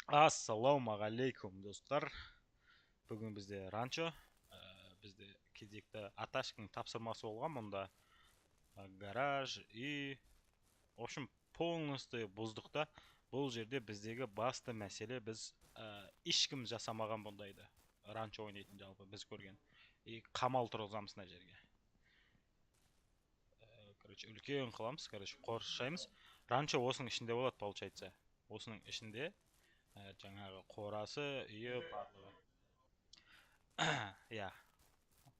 Ассалаумағалейкум достар. Бүгін бізде ранчо. Бізде кезекті Аташкин тапсырмасы болған. Мұнда гараж и в общем полностью бұздықта. Бұл жерде біздегі басты мәселе, біз ешкім жасамаған бұндайды. Ранчо ойнайтын жалпы біз көрген. И қамал тұрғызамыз мына жерге. Короче, үлкен қыламыз, қоршаймыз. Ранчо осының ішінде болады, получается. Осының ішінде жаңағы қорасы, үйі барлығы. Я,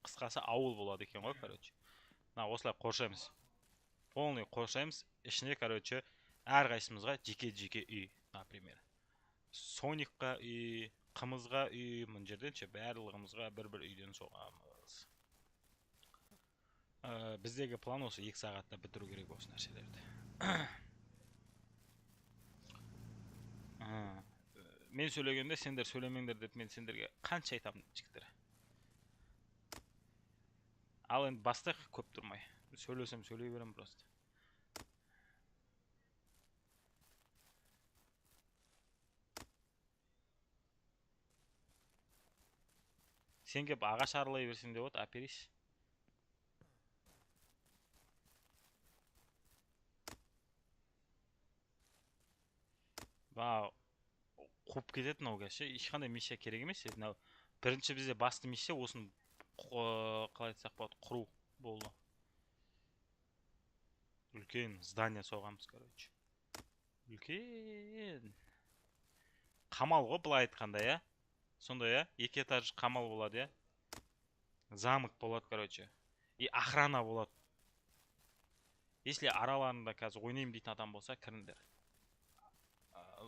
қысқасы ауыл болады екен ғой, короче. Осылай қоршаймыз. Полный қоршаймыз. Ішіне, короче, әрқайсымызға жеке-жеке үй, например. Соникқа үй, қымызға үй, мына жерден барлығымызға бір-бір үйден соғамыз. Біздегі план осы 2 сағатта бітіру керек осы нәрселерді. Мен сөйлегенде сендер сөйлемеңдер деп мен сендерге қанша айтамын, жігіттер. Ал енді бастайық, көп тұрмай. Сөйлесем сөйлей берем просто. Сен кеп ағаш аралай берсең деп от, аперейші. Қуып кететін ол кәші, ешқандай миссия керек емес. Бірінші бізде басты миссия осын қалай айтсақ болады, құру болды. Үлкен здание соғамыз, короче. Үлкен қамал ғой, былай айтқанда, я. Сонда, я, 2 этаж қамал болады, я. Замок болады, короче. И охрана болады. Если араларында қазір ойнайым дейтін адам болса, кіріңдер.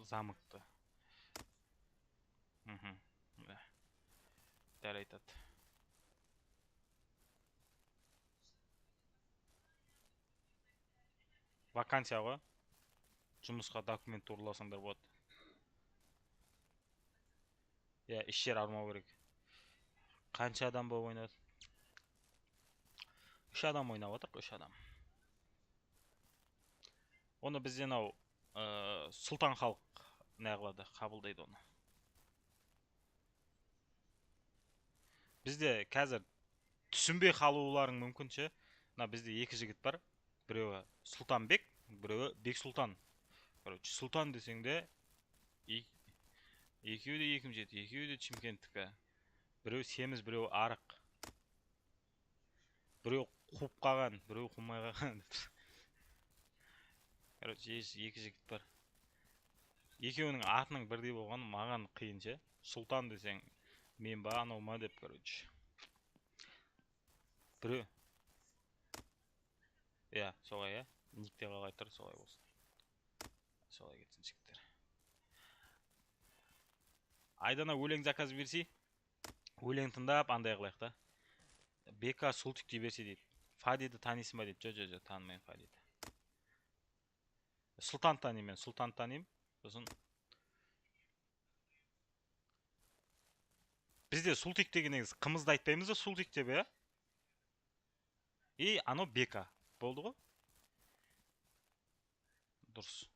Замокты. Дәл айтады. Вакансия ғой. Жұмысқа документ тураласаңдар болады. Я, іс жер армау керек. Қанша адам болып ойнады? 3 адам ойнап отыр, 3 адам. Оны бізден сұлтан халық неғылады, қабылдайды оны. Бізде қазір түсінбей қалуларың мүмкінші. Бізде 2 жігіт бар. Біреуі Сұлтанбек, біреуі Бексұлтан. Короче, Сұлтан десең де екеуі де 27, екеуі де Чимкенттікі. Біреуі семіз, біреуі арық. Біреуі қуып қаған, біреуі қумай қаған. Короче, 2 жігіт бар. Екеуінің атының бірдей болғаны маған қиыншы. Сұлтан десең мен ба, анау ма деп, короче. Біреу. Я, солай, я. Никте қалай тұр, солай болсын. Солай кетсін жігіттер. Айдана өлең заказ берсей, өлең тыңдап андай қылайық та. Бека Сұлтик дей берсе дейді. Фадиді танисың ба дейді. Жо, танымайын Фадиді. Сұлтан танимын, Сұлтан танимын. Сосын бізде Сұлтик деген негізі қымызды айтпаймыз да, Сұлтик деп, я? И анау Бека. Болды ғой? Дұрыс.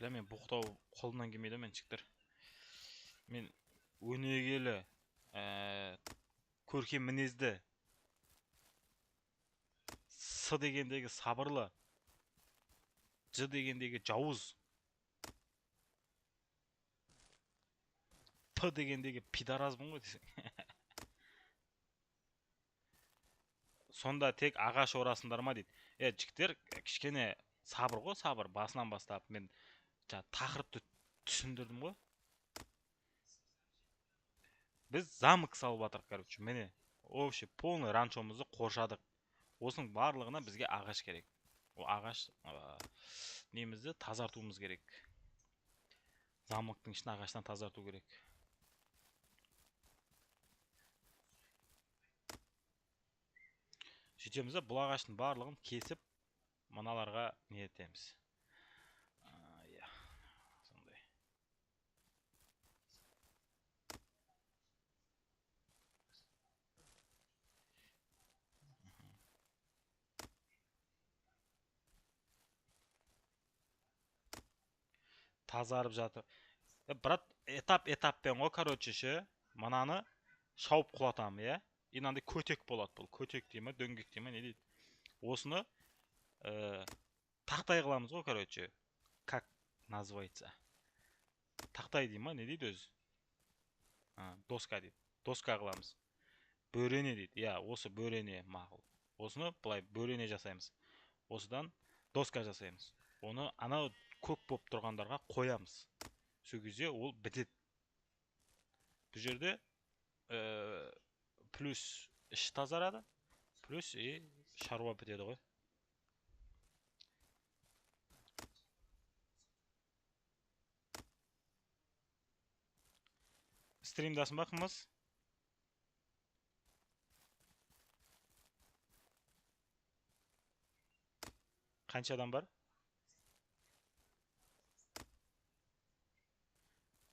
Мен бұқтау қолымнан келмейді мен жігіттер. Мен өнегелі, көркем мінезді, С дегендегі сабырлы, Ж дегендегі жауыз, П дегендегі пидаразбын ғой десең. Сонда тек ағаш орасындар ма дейді. Жігіттер, кішкене сабыр ғой, сабыр. Басынан бастап мен тақырыпты түсіндірдім ғой. Біз замок салып жатырық, короче. Міне, вообще полный ранчомызды қоршадық. Осының барлығына бізге ағаш керек. О ағаш немізді тазартуымыз керек. Замоктың ішін ағаштан тазарту керек. Сөйтеміз, бұл ағаштың барлығын кесіп, мыналарға не етеміз. тазарып жатыр. Брат, этаппен ғой, короче, ше. Мынаны шауып құлатамын, иә? И мынандай көтек болады бұл. Көтек дей ма, дөңгек дей ма, не дейді? Осыны тақтай қыламыз ғой, короче. Как называется? Тақтай дей ма, не дейді өзі? Доска дейді. Доска қыламыз. Бөрене дейді. Иә, осы бөрене мақұл. Осыны былай бөрене жасаймыз. Осыдан доска жасаймыз. Оны анау көк боп тұрғандарға қоямыз. Сол кезде ол бітеді. Бұл жерде плюс іш тазарады, плюс шаруа бітеді ғой. Стримдасың ба, қымыз? Қанша адам бар?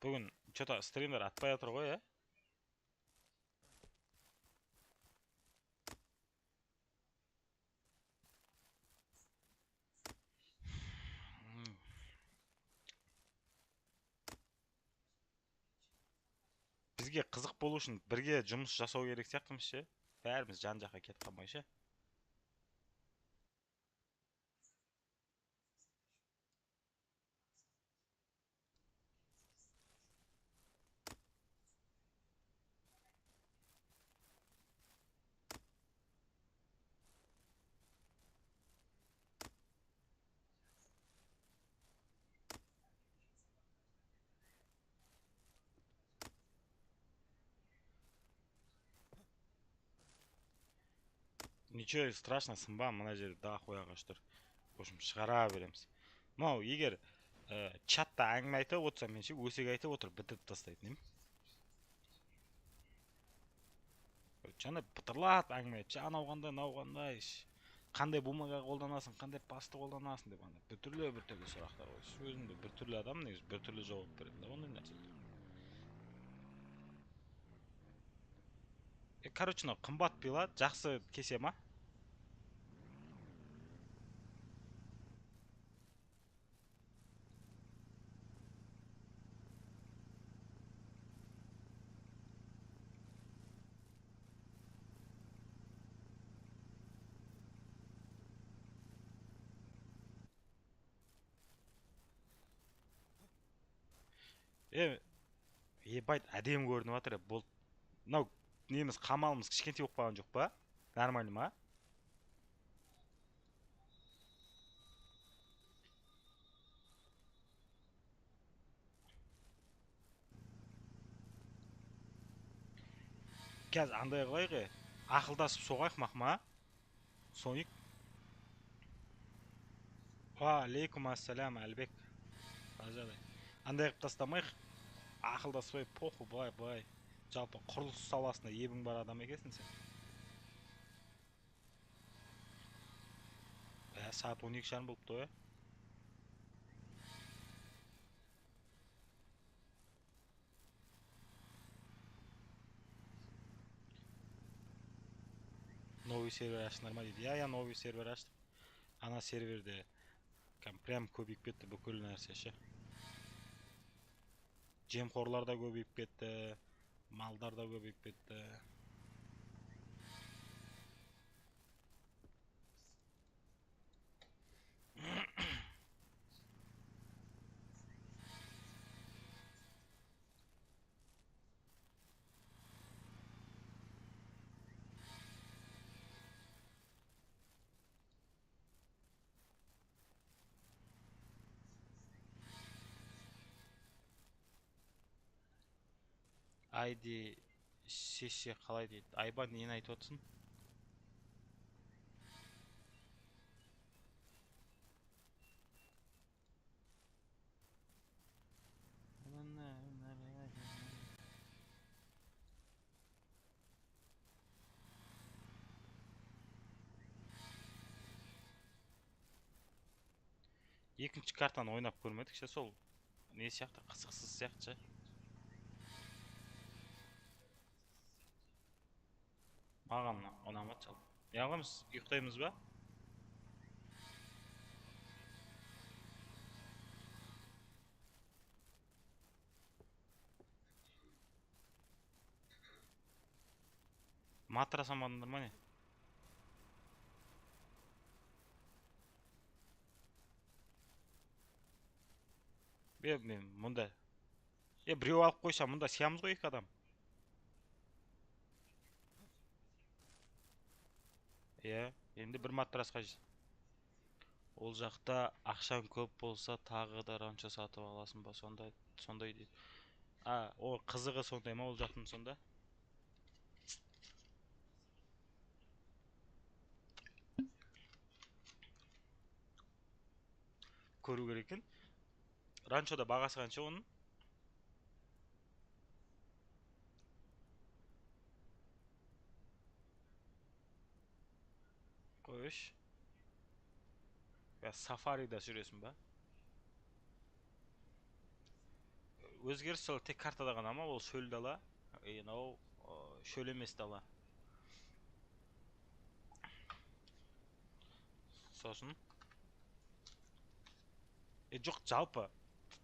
Бүгін что-то стримдер атпай жатыр ғой, ә? Бізге қызық болу үшін бірге жұмыс жасау керек сияқтымыз, ше? Бәріміз жан жаққа кетіп қалмай, ше? Ничего страшно, сынба, мына жерде да қояғаш тұр. В общем, шығара береміз. Мынау, егер чатта әңгіме айтып отырса, мен ше өсек айтып отыр, бітіріп тастайтын ем. Жаңа бытырлап әңгіме айтшы, анау қандай, мынау қандай, қандай бумага қолданасың, қандай пасты қолданасың деп, біртүрлі сұрақтар қойшы. Өзім де біртүрлі адам, негізі біртүрлі жауап береді да ондай нәрселер. Короче, мынау қымбат пила, жақсы кесе ма? Ебайт, әдем көрініп жатыр, болды. Мынау неміз қамалымыз кішкентай болып қалған жоқ па? Нормально ма? Қазір андай қылайық, ақылдасып соғайық мақма. Соник. Алейкум ассалам, Әлбек. Андай қылып тастамайық. Ақылдаспай, поху, бай. Жалпы құрылыс саласында ебің бар адам екенсің сен. Сағат 12:30 болыпты ғой. Новый сервер аштыңдар ма дейді. Я новый сервер аштым. Ана серверде прям көбейіп кетті бүкіл нәрсе, ше. Жемқорлар да көбейіп кетті, малдар да көбейіп кетті. ID сессия қалай дейді. Айба, нені айтып отырсың? Екінші картаны ойнап көрмедік ше, сол не сияқты, қызықсыз сияқты ше. Маған ұнамады жалпы. Неғыламыз, ұйықтаймыз ба? Матрас алмадыңдар ма не? Мен мұнда. Біреу алып қойса, мұнда сиямыз ғой 2 адам. Енді бір матрасқа ол жақта ақшаң көп болса, тағы да ранчо сатып аласың ба, сондай дейді. О қызығы сондай ма ол жақтың сонда? Көру керек екен. Ранчода бағасы қанша оның? Қойш. Сафарида жүресің ба? Өзгеріс сол тек картада ғана ма? Ол шөл дала. Шөл емес дала. Сосын жоқ, жалпы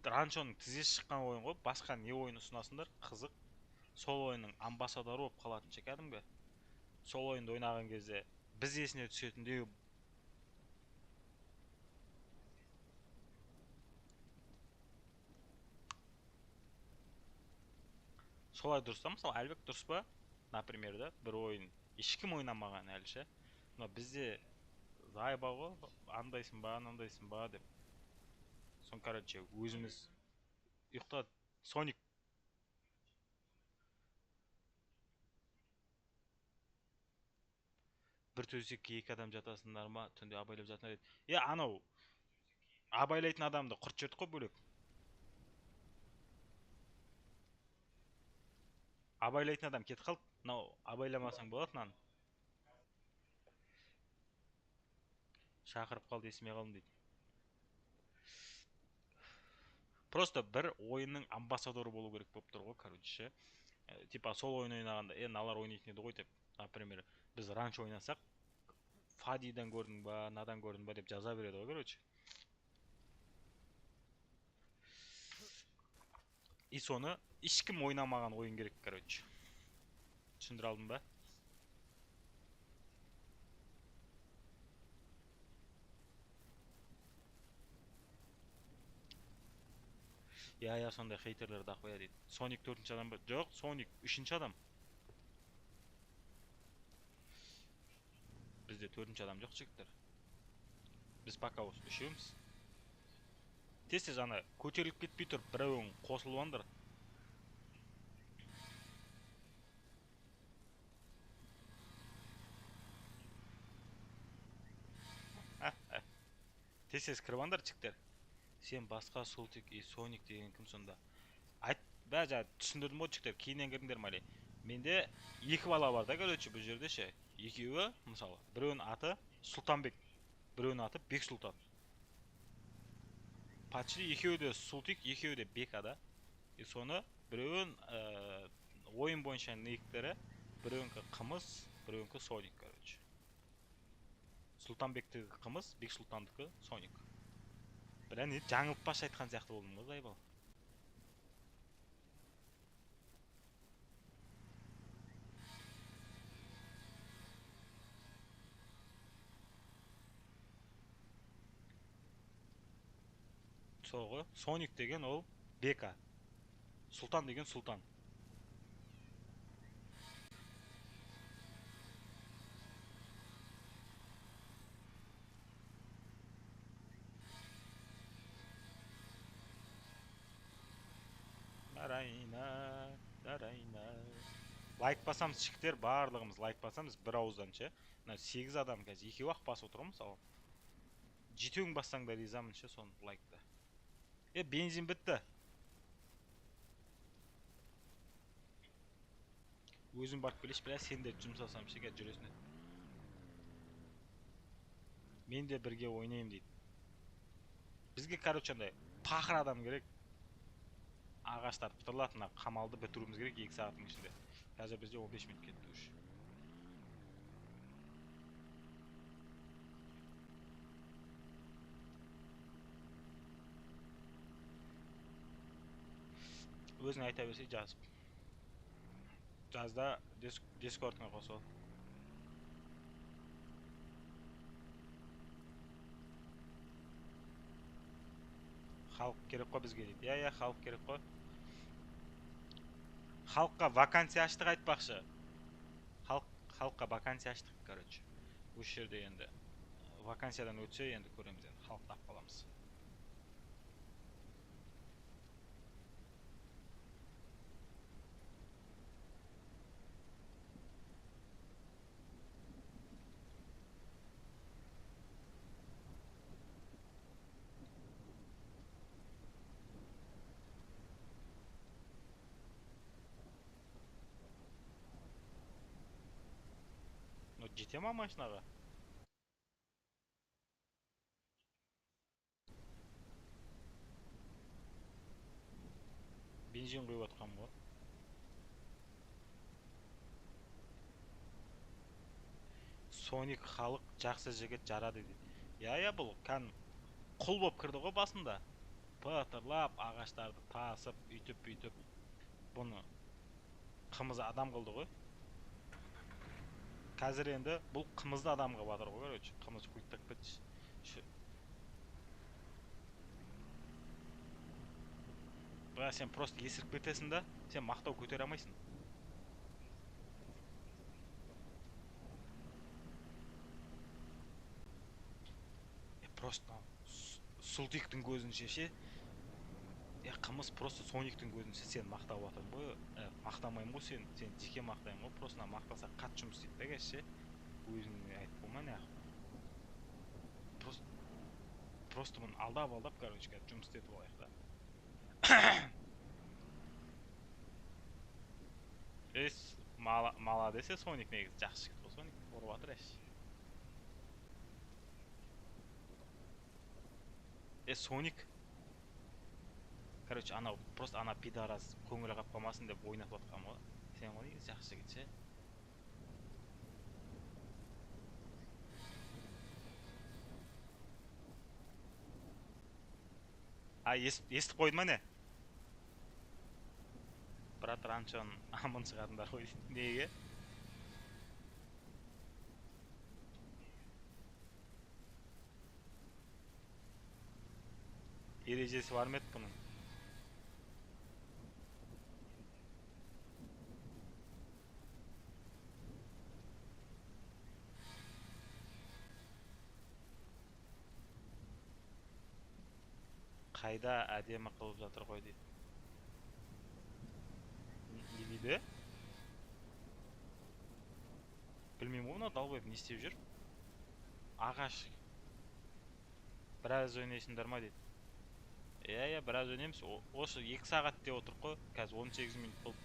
ранчоның тізесі шыққан ойын ғой. Басқа не ойын ұсынасыңдар? Қызық. Сол ойынның амбассадоры болып қалатын кәдімгі. Сол ойынды ойнаған кезде біз есіне түсетіндей. Солай дұрыс па? Мысалы, әлбек дұрыс па? Например, бір ойын ешкім ойнамаған әлі ше. Но бізде зайба ғой, андайсың ба, анандайсың ба деп. Сон, короче, өзіміз ұйықтады. Соник. Бір төсекке 2 адам жатасыңдар ма? Түнде абайлап жатыр еді. Анау абайлайтын адамды құрт жібердік қой бөлек. Абайлайтын адам кетіп қалды. Мынау абайламасаң болатын аны. Шақырып қалды, есіме қалдым дейді. Просто бір ойынның амбассадоры болу керек болып тұр ғой, короче. Типа сол ойын ойнағанда, налар ойнайтын еді ғой деп. Например, біз ранчо ойнасақ, Фадидан көрдің ба, надан көрдің ба деп жаза береді ғой, короче. И соны ешкім ойнамаған ойын керек, короче. Түсіндіре алдым ба? Сондай хейтерлер да қоя дейді. Соник 4-ші адам ба? Жоқ, Соник 3-ші адам. Бізде 4-ші адам жоқ, жігіттер. Біз пока осы үшеуміз. Тез ана көтеріліп кетпей тұрып, біреуің қосылып алыңдар. Тез кіріп алыңдар, жігіттер. Сен басқа Султик и Соник деген кім сонда? Айт, бәжа түсіндірдім ғой, жігіттер, кейіннен кірдіңдер ма? Менде 2 бала бар да, короче, бұл жерде ше. Екеуі, мысалы, біреуінің аты Сұлтанбек, біреуінің аты Бек Сұлтан. Почти екеуі де Султик, екеуі де Бека да. И соны біреуін ойын бойынша никтері, біреуінікі қымыз, біреуінікі Соник, короче. Сұлтанбектікі қымыз, Бек Сұлтандікі Соник. Біләне жаңылып баш айтқан сияқты болдым ғой, Зайбал. Сол ғой, Соник деген ол Бека. Сұлтан деген Сұлтан. Дарайна. Лайк басамыз, жігіттер, барлығымыз лайк басамыз бір ауыздан ше. 8 адам қазір екеуі ақ басып отырмын, мысалы. Жетеуің бассаң да ризамын ше, соны лайкты. Бензин бітті. Өзім барып келеш, бірақ сен де жұмсасам ше, жүресіне. Мен де бірге ойнайым дейді. Бізге, короче, андай пақыр адам керек. Ағаштар пытырлатына қамалды бітіруіміз керек 2 сағаттың ішінде. Қазір бізде 15 минут кетті үш. Өзің айта берсе жазып. Жазда дискордыңа қосыл. халық керек қой бізге дейді. Иә, халық керек қой. Халыққа вакансия аштық айтпақшы. Халыққа вакансия аштық, короче. Осы жерде енді вакансиядан өтсе, енді көреміз, енді халықты алып қаламыз. Ну, жете ма машинаға? Бензин құйып отқам ғой. Соник халық жақсы жігіт жарады дейді. Иә, бұл кән құл боп кірді ғой басында. Пытырлап ағаштарды тасып, үйтіп бұны қымыз адам қылды ғой. Қазір енді бұл қымызды адамға батыр ғой, короче. Қымыз құйттық бітші. Бірақ сен просто есіріп кетесің да, сен мақтау көтере алмайсың. Просто Сұлтиктің көзінше ше, қымыз просто Сониктің көзінше сен мақтап отырмын ғой. Мақтамаймын ғой сен жеке мақтаймын ғой. Просто мақтаса қат жұмыс істейді да кәз ше. Өзіңе айтып болма не ақ. Просто мұны алдап, короче, кәз жұмыс істетіп алайық да. Мала десе Соник негізі жақсы жігіт қой, Соник ұрып жатыр әш. Соник, короче, анау просто ана пидорас көңілі қап қалмасын деп ойнатып жатқам ғой. Сен ғой негізі жақсы жігіт ше. Естіп қойды ма не? Брат, ранчоны амын шығарыңдар ғой дейді. Неге? Ережесі бар ма еді бұның? Қайда әдемі қылып жатыр ғой дейді. Не дейді? Білмеймін ғой, мына далбайып не істеп жүр? Ағаш. Біраз ойнайсыңдар ма дейді. Иә, біраз ойнаймыз. Осы 2 сағат деп отырық қой. Қазір 18 минут болып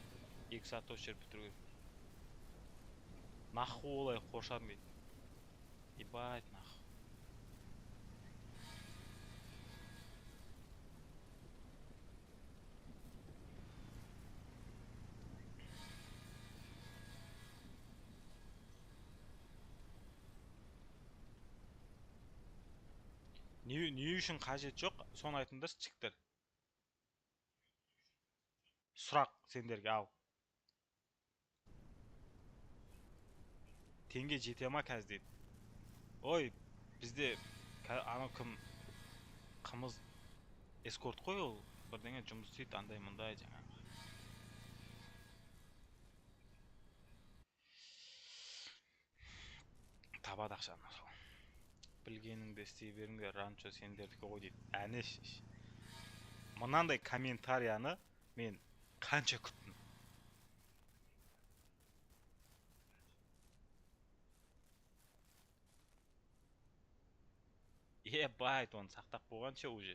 2 сағат осы жер бітіру керек. Наху олай қоршадым дейді. Ебать наху. Не үшін қажет жоқ, соны айтыңдар, чіктер. Сұрақ сендерге ал. Теңге жете ма қазір дейді. Ой, бізде анау кім қымыз эскорт қой ол. Бірдеңе жұмыс істейді, андай мындай жаңағы. Табады ақшаны сол. Білгеніңді істей беріңдер, ранчо сендердікі ғой дейді. Әнеш. Мынандай комментарияны мен қанша күттім. Ебайт, оны сақтап болғанша уже.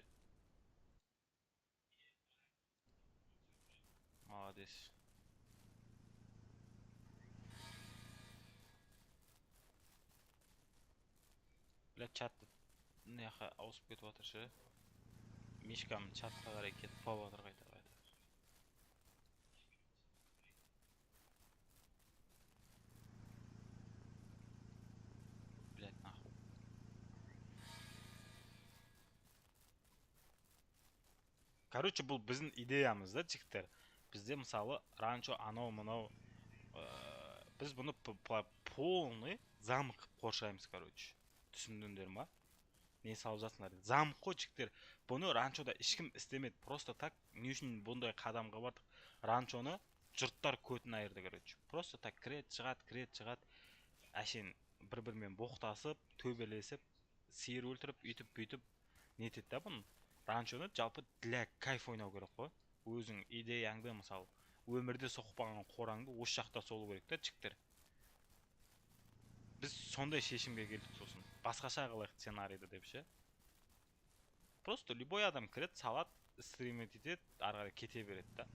Молодец. Бля, чатты неяқа ауысып кетіп жатыр ше. Мишкам чатқа қарай кетіп қалып жатыр қайта. Блять, нахуй. Короче, бұл біздің идеямыз да, жігіттер. Бізде мысалы ранчо анау мынау, біз бұны полный замок қоршаймыз, короче. Түсіндіңдер ма? не салып жатсыңдар дейді. Замок қой жігіттер. Бұны ранчода ешкім істемеді. Просто так не үшін бұндай қадамға бардық? Ранчоны жұрттар көтін айырды, короче. Просто так кірет шығат. Әшейін бір-бірімен боқтасып, төбелесіп, сиыр өлтіріп, үйтіп бүйтіп нетеді да бұны. Ранчоны жалпы для кайф ойнау керек қой. Өзің идеяңды, мысалы, өмірде соқпаған қораңды осы жақта солу керек та, жігіттер. Біз сондай шешімге келдік сосын. Басқаша қылайық сценарийді деп ше. Просто любой адам кірет, салат, стримит етеді, ары қарай кете береді да.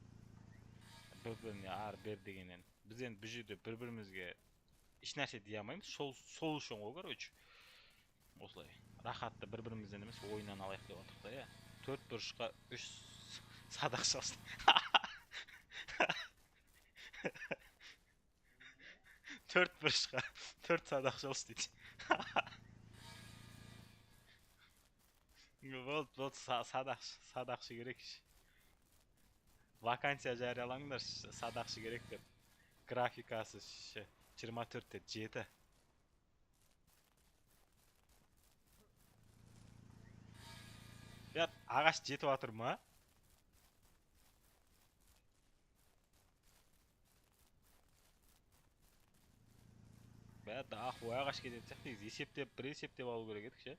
Бір-біріне ар бер дегеннен. Біз енді бұл жерде бір-бірімізге еш нәрсе дей алмаймыз. Сол үшін ғой, короче. Осылай рахатты бір-бірімізден емес ойыннан алайық деп отырық та, иә. 4 бұрышқа 3 садақ шалсын. 4 бұрышқа 4 садақ шалсын дейді. Болды, садақшы керек. Вакансия жариялаңдар, садақшы керек деп. Графикасы 24-те 7. Ағаш жетіп атыр ма? Ой ағаш кететін сияқты, есептеп, бір есептеп алу керек едік ше.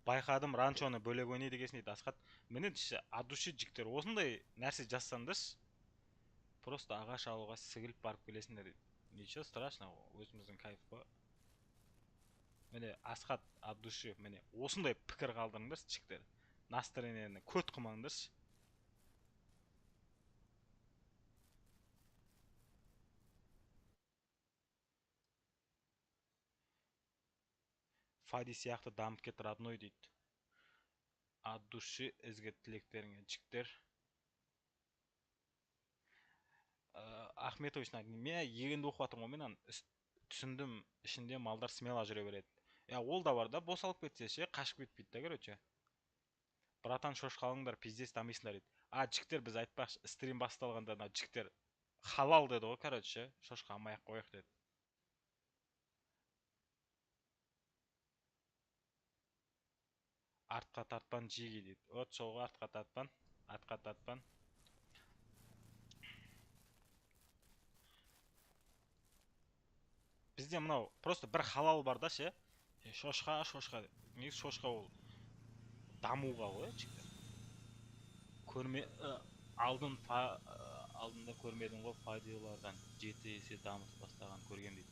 Байқадым, ранчоны бөлек ойнайды екенсің дейді Асқат. Міне от души жігіттер, осындай нәрсе жазсаңдаршы, просто ағаш алуға сігіліп барып келесіңдер дейді. Ничего страшного, өзіміздің кайф қой. Міне Асқат от души, міне осындай пікір қалдырыңдаршы жігіттер. Настроениені көт қылмаңдаршы. Фади сияқты дамып кет родной дейді. От души ізгі тілектеріңе жігіттер. Ахметович, мен егінді оқып жатырмын ғой, мен түсіндім, ішінде малдар смело жүре береді. Ол да бар да, босалып кетсе ше, қашып кетпейді да, короче. Братан, шошқалыңдар, пиздец дамисыңдар дейді. Жігіттер, біз айтпақшы, стрим басталғанда жігіттер халал деді ғой, короче, шошқа алмай-ақ қояйық деді. Артқа тартпан жиги дейді. От солға артқа тартпан. Бізде мынау просто бір халал бар да ше. Шошқа. Негізі шошқа ол дамуға ғой, жігіттер. Алдында көрмедің ғой, фадилардан 7 есе дамып бастаған көрген дейді.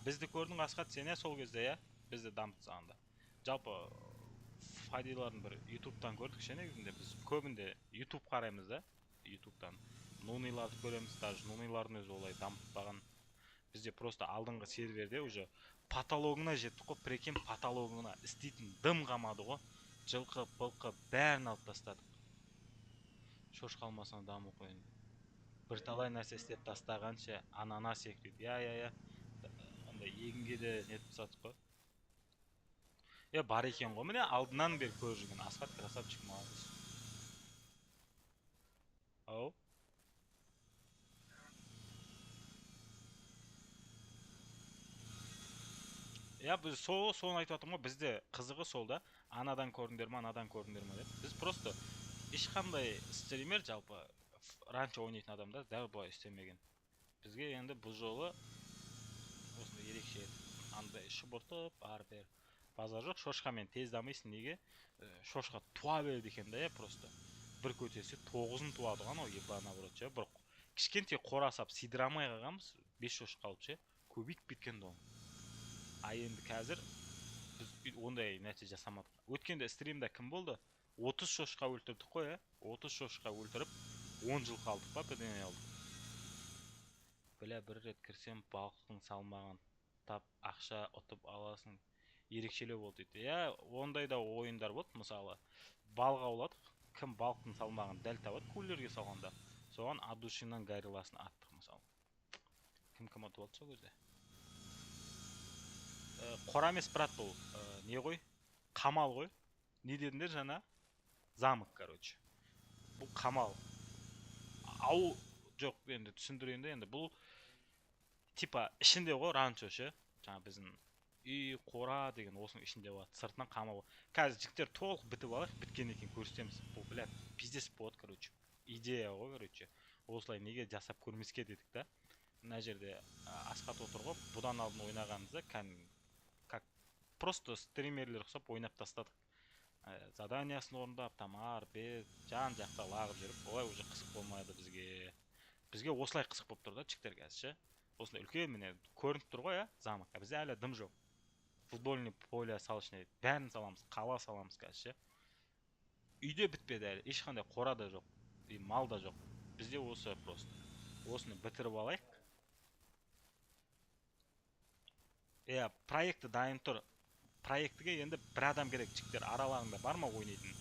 Бізді көрдің Асқат сен, сол кезде, я? Бізді дамып сағанда. Жалпы фадиларын бір ютубтан көрдік ше, негізінде біз көбінде ютуб қараймыз да, ютубтан. Нуниларды көреміз, даже нунилардың өзі олай дамытпаған. Бізде просто алдыңғы серверде уже патологына жеттік қой, прикинь, патологына істейтін дым қамады ғой. Жылқы, пылқы бәрін алып тастадық. Шошқа алмасына даму қойын. Бірталай нәрсе істеп тастағанша ананас ек дейді. Я. Онда егінге де нетіп сатып қой. Бар екен ғой, міне алдынан бері көріп жүрген Асқат красавчик молодец. Ау. Біз соны айтып жатырмын ғой, бізде қызығы сол да. Анадан көрдіңдер ма деп. Біз просто ешқандай стример, жалпы ранчо ойнайтын адамдар дәл бұлай істемеген. Бізге енді бұл жолы осындай ерекше андай шұбыртып, ар-бер базар жоқ. Шошқамен тез дамайсың, неге? Шошқа туа берді екен да, просто бір көтесі 9-ын туады ғой, ебана бұрат ше. Бір кішкентай қорасап сидырамай қалғанбыз, 5 шошқа алып ше, көбейіп кеткен де. Енді қазір біз ондай нәтиже жасамадық. Өткенде стримда кім болды? 30 шошқа өлтірдік қой, 30 шошқа өлтіріп 10 жыл қалдық па, бірдеңе алдық. Бір рет кірсем, балықтың салмағын тап, ақша ұтып аласың. Ерекшелеу болды дейді. Ондай да ойындар болды, мысалы, балық ауладық. Кім балықтың салмағын дәл табады, көллерге салғанда. Соған адушиннан горилласын аттық, мысалы. Кім ұтып алды сол кезде? Қора емес, брат, бұл не ғой? Қамал ғой? Не дедіңдер жаңа? Замок, короче. Бұл қамал. Ау, жоқ, енді түсіндірейін де, енді бұл типа ішінде ғой ранчо ше, жаңа біздің үй қора деген осының ішінде болады, сыртынан қамау. Қазір жігіттер толық бітіп алайық, біткеннен кейін көрсетеміз. Бұл блядь пиздец болады, короче. Идея ғой, короче. Осылай неге жасап көрмеске дедік та. Мына жерде Асқат отыр ғой, бұдан алдын ойнағанымызда как просто стримерлер ұқсап ойнап тастадық. Заданиясын орындап, там ар бет жан жақта лағып жүріп, олай уже қызық болмайды бізге. Бізге осылай қызық болып тұр да, жігіттер қазір ше. Осындай үлкен міне көрініп тұр ғой, замок. Бізде әлі дым жоқ. Футбольный поле салышный бәрін саламыз, қала саламыз қазір ше. Үйде бітпеді әлі, ешқандай қора да жоқ, и мал да жоқ. Бізде осы просто. Осыны бітіріп алайық. Проекті дайын тұр. Проектіге енді бір адам керек, жігіттер араларыңда бар ма ойнайтын?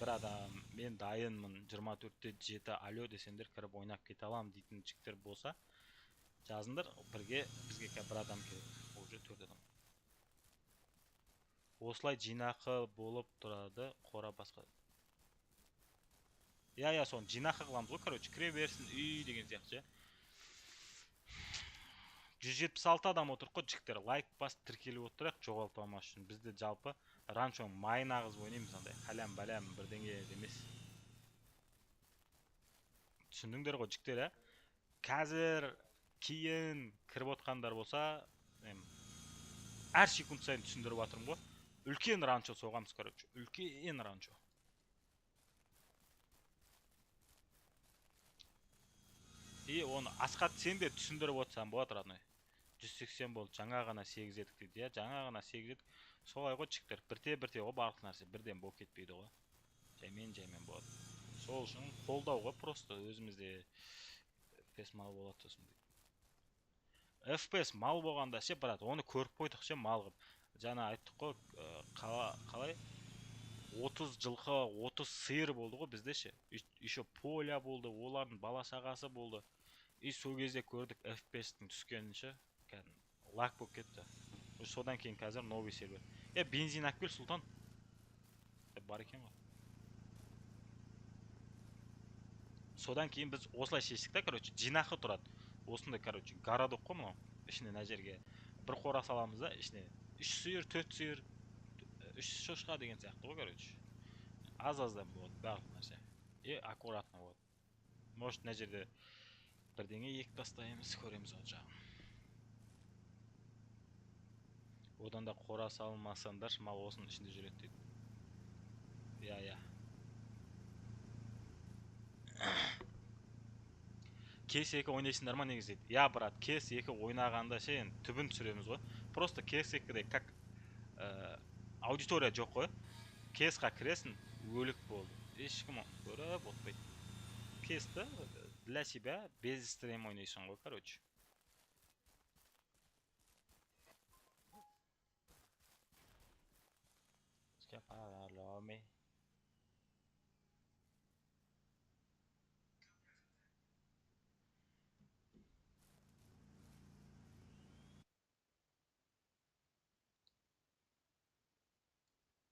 Бір адам, мен дайынмын, 24-те 7 алло десеңдер кіріп ойнап кете аламын дейтін жігіттер болса, жазыңдар, бірге бізге бір адам керек. Уже 4 адам. Осылай жинақы болып тұрады, қора басқа. Соны жинақы қыламыз ғой, короче, кіре берсін үй деген сияқты ше. 176 адам отыр қой, жігіттер, лайк бас тіркеліп отырайық, жоғалтпамас үшін. Бізде жалпы ранчо майын ағыз ойнаймыз, андай қалам балам бірдеңе емес. Түсіндіңдер ғой, жігіттер, қазір кейін кіріп отқандар болса, әр секунд сайын түсіндіріп жатырмын ғой. Үлкен ранчо соғамыз, короче, үлкен ранчо. И оны Асқат сен де түсіндіріп отырсам болады, родной. 180 болды, жаңа ғана 8 едік дейді, жаңа ғана 8 едік. Солай ғой жігіттер, бірте ғой, барлық нәрсе бірден болып кетпейді ғой. Жаймен болады. Сол үшін қолдау ғой, просто өзімізде FPS мал болады сосын. FPS мал болғанда ше, брат, оны көріп қойдық ше, мал қып. Жаңа айттық қой, қалай 30 жылқы, 30 сиыр болды ғой бізде ше. Еще поля болды, олардың бала шағасы болды. И сол кезде көрдік FPS-тің түскенін ше. Лак болып кетті. Содан кейін қазір новый сервер. Бензин әкел, Сұлтан. Бар екен ғой. Содан кейін біз осылай шештік та, короче, жинақы тұрады. Осындай, короче, городок қой мынау. Ішіне мына жерге бір қора саламыз да, ішіне 3 сиыр, 4 сиыр, 3 шошқа деген сияқты ғой, короче. Аз-аздан болады, барлық нәрсе. Аккуратно болады. Может, мына жерде бірдеңе ек тастаймыз, көреміз ол жағын. Одан да қора салмасаңдар, мал осының ішінде жүреді дейді. CS2 ойнайсыңдар ма негізі дейді. Брат, CS2 ойнағанда ше, түбін түсіреміз ғой. Просто CS2-де как аудитория жоқ қой. CS-ға кіресің, өлік болды. Ешкім көріп отпайды. CS-ті для себя без стрим ойнайсың ғой, короче.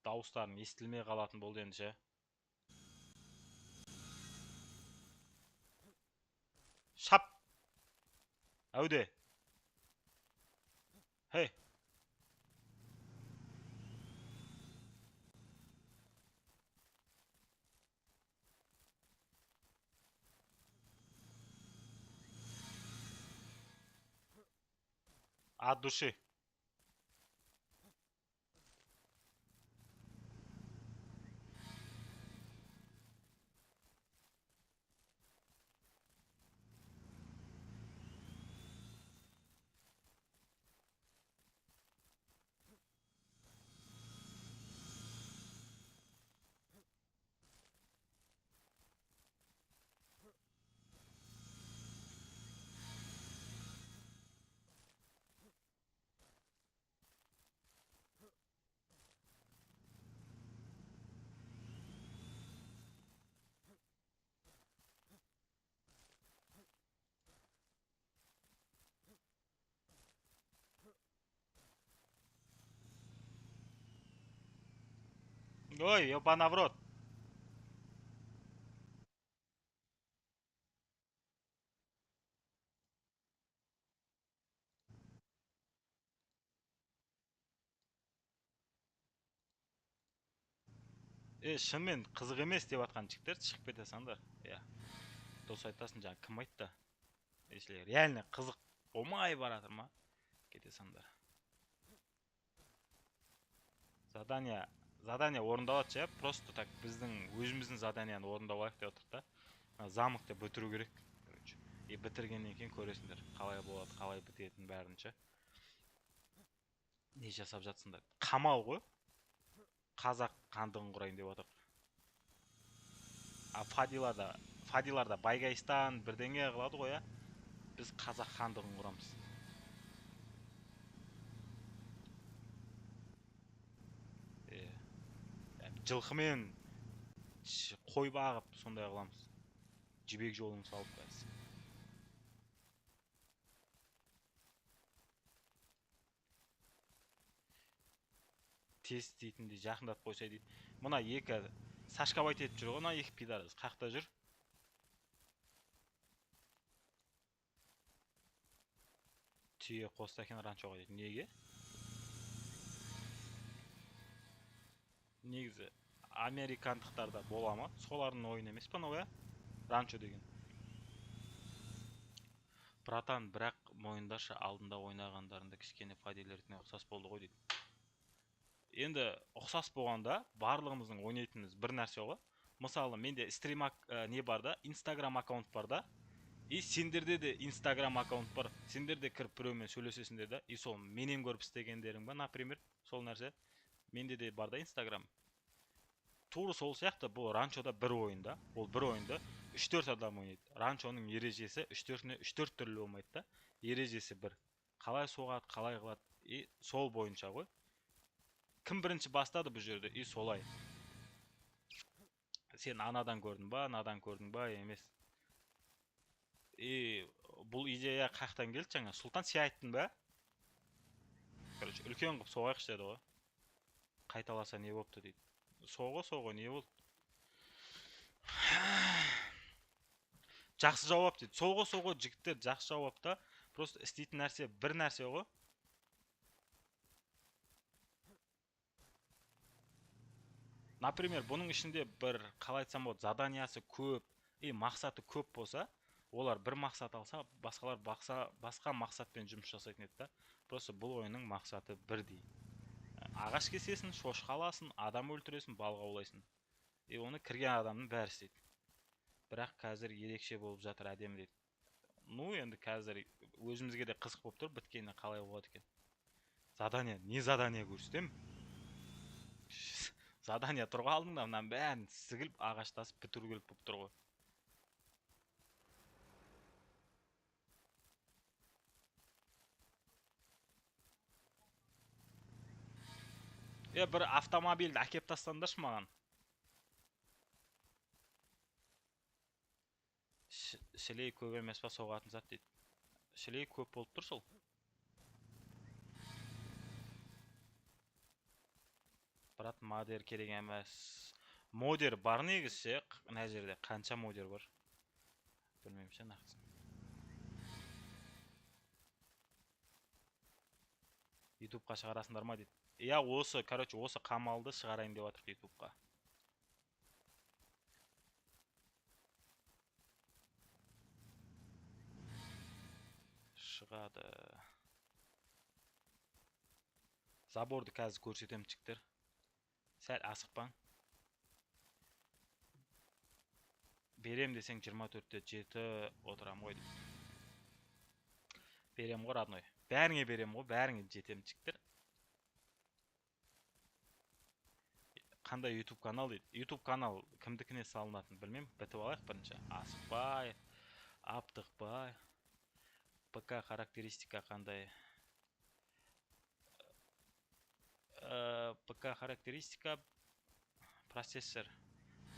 Дауыстарын естілмей қалатын болды енді ше. Шап! Әуде! Хей! От души. Ой, ёбана в рот. шынымен қызық емес деп атқан жігіттер шығып кете саңдар. Дос айтасың жаңа кім айтты? Если реально қызық болмай баратыр ма? Кете саңдар. Задание орындалады, просто так біздің өзіміздің заданияны орындалайық деп отыр да. Замокты бітіру керек. И бітіргеннен кейін көресіңдер, қалай болады, қалай бітетінін бәрінше. Не жасап жатсыңдар? Қамал ғой. Қазақ хандығын құрайын деп отыр. Фадиларда Байгайстан бірдеңе қылады ғой, Біз қазақ хандығын құрамыз. Жылқымен қой бағып сондай қыламыз. Жібек жолын салып бәрі. Тест дейтіндей жақындатып қойса дейді. Мұна екі Сашкабайт етіп жүр ғой, мына екі пидарыз. Қақта жүр. Түйе қосты екен ранчоға дейді. Неге? Негізі американдықтарда бола ма? Солардың ойын емес па мынау, ранчо деген. Братан, бірақ мойындашы, алдында ойнағандарында кішкене фадилеріне ұқсас болды ғой дейді. Енді ұқсас болғанда барлығымыздың ойнайтынымыз бір нәрсе ғой. Мысалы, менде стрим не бар да, Instagram аккаунт бар да. И сендерде де Instagram аккаунт бар. Сендер де кіріп біреумен сөйлесесіңдер да. И сол менен көріп істегендерің ба, например, сол нәрсе. Менде де бар да Instagram. Тура сол сияқты бұл ранчода бір ойында. Ол бір ойында 3-4 адам ойнайды. Ранчоның ережесі 3-4 түрлі болмайды да. Ережесі бір. Қалай соғады, қалай қылады. И сол бойынша ғой. Кім бірінші бастады бұл жерде? И солай. Сен анадан көрдің ба, анадан көрдің ба, емес. И бұл идея қақтан келді жаңа. Сұлтан сен айттың ба? Короче, үлкен қып соғайықшы деді ғой. Қайталаса не болыпты дейді. Соғы не болды? Жақсы жауап дейді. Соғы жігіттер жақсы жауапта. Просто істейтін нәрсе бір нәрсе ғой. Например, бұның ішінде бір, қалай айтсам болады, заданиясы көп, мақсаты көп болса, олар бір мақсат алса, басқалар басқа мақсатпен жұмыс жасайтын еді да. Просто бұл ойынның мақсаты бірдей. Ағаш кесесің, шошқа аласың, адам өлтіресің, балық аулайсың. И оны кірген адамның бәрі істейді. Бірақ қазір ерекше болып жатыр, әдемі дейді. Ну, енді қазір өзімізге де қызық болып тұр, біткеніне қалай болады екен. Задание, не задание көрсетем? Задание тұрға алдыңда, мұнан бәрін сігіліп, ағаштасып бітіру келіп болып тұр ғой. Бір автомобильді әкеп тастаңдаршы маған. Шілей көп емес па соғатын зат дейді. Шілей көп болып тұр сол. Брат, модер керек емес. Модер бар негізі, мына жерде қанша модер бар? Білмеймін нақты. YouTube-қа шығарасыңдар ма дейді. Осы, короче, осы қамалды шығарайын деп жатыр YouTube-қа. Шығады. Заборды қазір көрсетем жігіттер. Сәл асықпаң. Берем десең 24-те 7 отырам ғой дейді. Берем ғой, родной. Бәріңе берем ғой, бәріңе жетем жігіттер. Қандай YouTube канал дейді. YouTube канал кімдікіне салынатын білмеймін. Бітіп алайық бірінші. Асықпай, аптықпай. ПК характеристика қандай? ПК характеристика процессор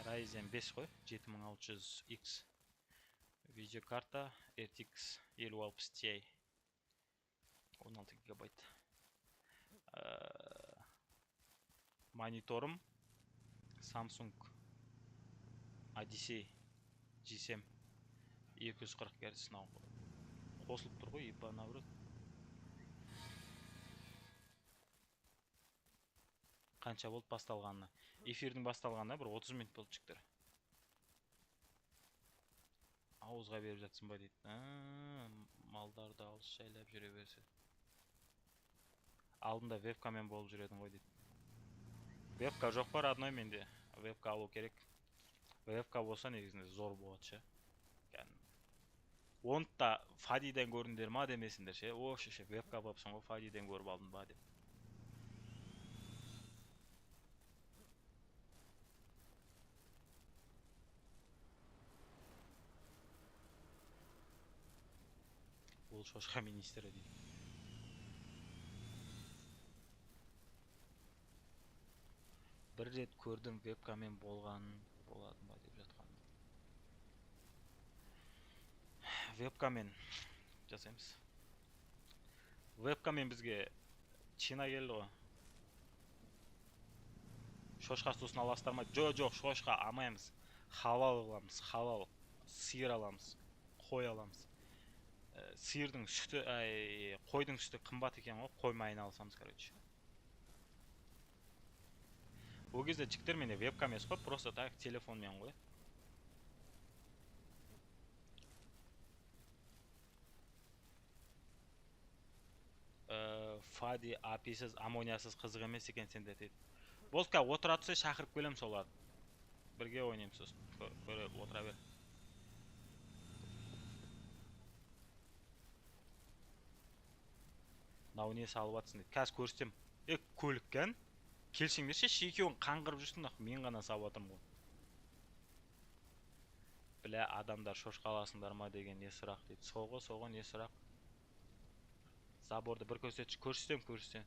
Ryzen 5 қой, 7600X. Видеокарта RTX 5060 Ti 16 гигабайт. Мониторым Samsung Odyssey G7 240 Гц сынау қосылып тұр ғой, наоборот. Қанша болды басталғанына? Эфирдің басталғанына бір 30 минут болды шықтыр. Ауызға беріп жатсың ба дейді. Малдарды ауыз шайлап жүре берсе. Алдында вебкамен болып жүредің ғой дейді. Вебка жоқ бар родной менде. Вебка алу керек. Вебка болса негізінде зор болады ше. Онда Фадиден көрдіңдер ма демесіңдер ше. О ше вебка болыпсың ғой, Фадиден көріп алдың ба деп. Ол шошқа министрі дейді. Бір рет көрдім вебкамен болған болады ма деп жатқан. Вебкамен жасаймыз. Вебкамен бізге Чина келді ғой. Шошқа сусын аласыздар ма? Жоқ, шошқа алмаймыз. Халал аламыз, халал. Сиыр аламыз, қой аламыз. Сиырдың сүті, қойдың сүті қымбат екен ғой, қой майын алсамыз, короче. Ол кезде жіктер менде вебкам емес қой, просто так телефонмен ғой. Фади аписіз, амониясыз қызық емес екен сендер дейді. Болка отыра түссе шақырып келем соларды. Бірге ойнаймыз сосын. Көріп отыра бер. Мынау не салып жатсың дейді. Қазір көрсетем. Көліккен. Келсеңдерші, екеуін қаңғырып жүрсің, мен ғана салып жатырмын ғой. Білә, адамдар шошқа аласыңдар ма деген не сұрақ дейді. Соғы не сұрақ? Заборды бір көрсетем.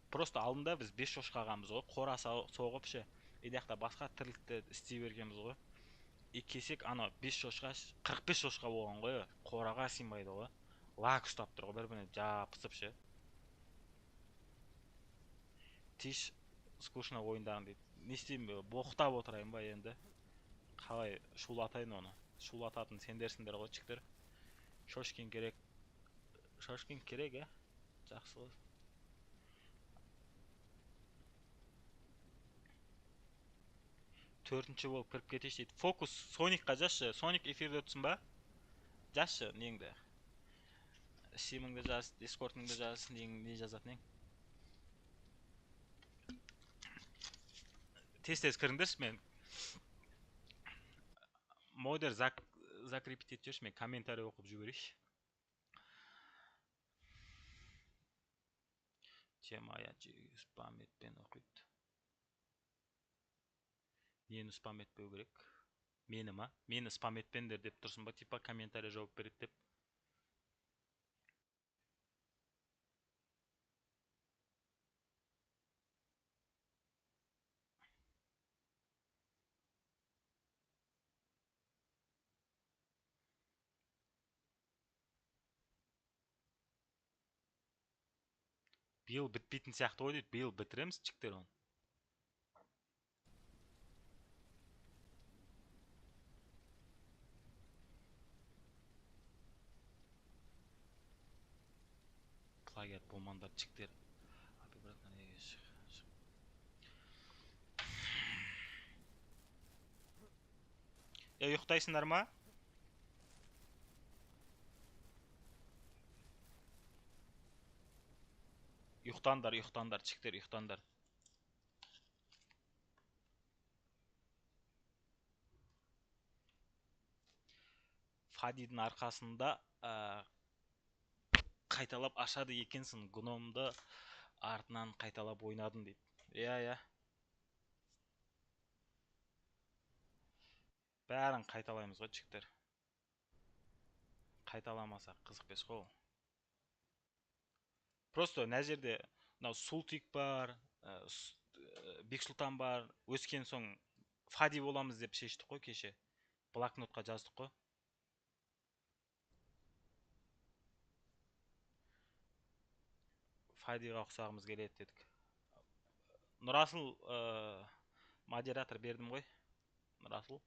Просто алдында біз 5 шошқағанбыз ғой. Қора соғып ше. Едіяқта басқа тірлікті істей бергенбіз ғой. Кесек ана 5 шошқа, 45 шошқа болған ғой. Қораға сыймайды ғой. Лак ұстап тұр ғой, бір-біріне жапысып ше. Тиш скучно ойындағын дейді. Не істеймін, боқтап отырайын ба енді? Қалай шулатайын оны? Шулататын сендерсіңдер ғой, чіктір. Шошкин керек, жақсы ғой. Төртінші болып кіріп кетеш дейді. Фокус Соникқа жазшы. Соник эфирде өтсін ба? Жазшы, неңді. Симіңді жаз, Дискордыңды жаз, не жазатын ең? Тез кіріңдерші, мен модер закрепить етіп жүрші, мен комментарий оқып жүгірейші. Темая спам етпен оқиды. Нені спам етпеу керек? Мені ма? Мені спам етпендер деп тұрсын ба? Типа комментарий жауап береді деп. Биыл бітпейтін сияқты ғой дейді. Биыл бітіреміз, чіктер оны. Плагиат болмандар, чіктер. Ұйықтайсыңдар ма? Ұйықтандар, чіктер, ұйықтандар. Фадидің арқасында қайталап ашады екенсің. Гномды артынан қайталап ойнадың дейді. Иә. Бәрін қайталаймыз ғой, чіктер. Қайталамаса қызық бес қол. Просто нә жерде Султик бар, Бексұлтан бар. Өскен соң Фади боламыз деп шештік қой кеше. Блокнотқа жаздық қой. Фадиға ұқсағымыз келеді дедік. Нұрасыл модератор бердім ғой. Нұрасыл.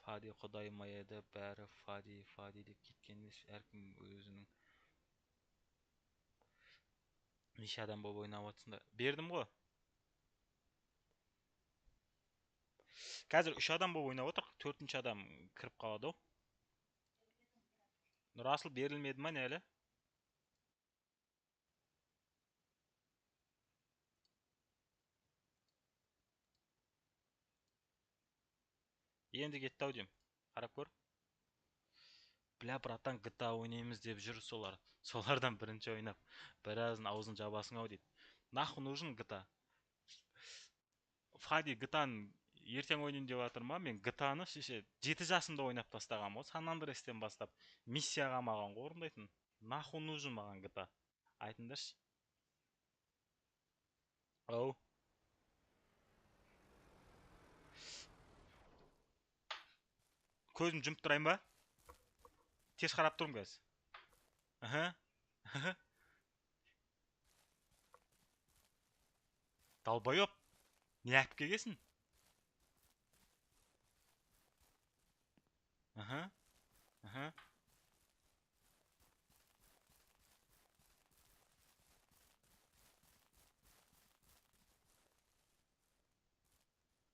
Фади құдайым-ай еді, бәрі Фади, Фади деп кеткенде әркім өзінің неше адам болып ойнап жатсыңдар. Бердім ғой. Қазір 3 адам болып ойнап отыр, 4-ші адам кіріп қалады. Нұрасыл берілмеді ма не әлі? Енді кетті ау деймін. Қарап көр. Бля, братан, GTA ойнаймыз деп жүр солар. Солардан бірінші ойнап, біразын аузын жабасың ау дейді. Нахуй нужен GTA? Фади GTA-ны ертең ойнайын деп жатыр ма? Мен GTA-ны 7 жасымда ойнап тастағам ғой. Сан Андрестен бастап миссияға маған орындайтын. Нахуй нужен маған GTA? Айтыңдаршы. Оу. Көзім жұмып тұрайын ба? Тез қарап тұрмын қазір. Аха. Далбайоп. Не әпіп келгесін? Аха.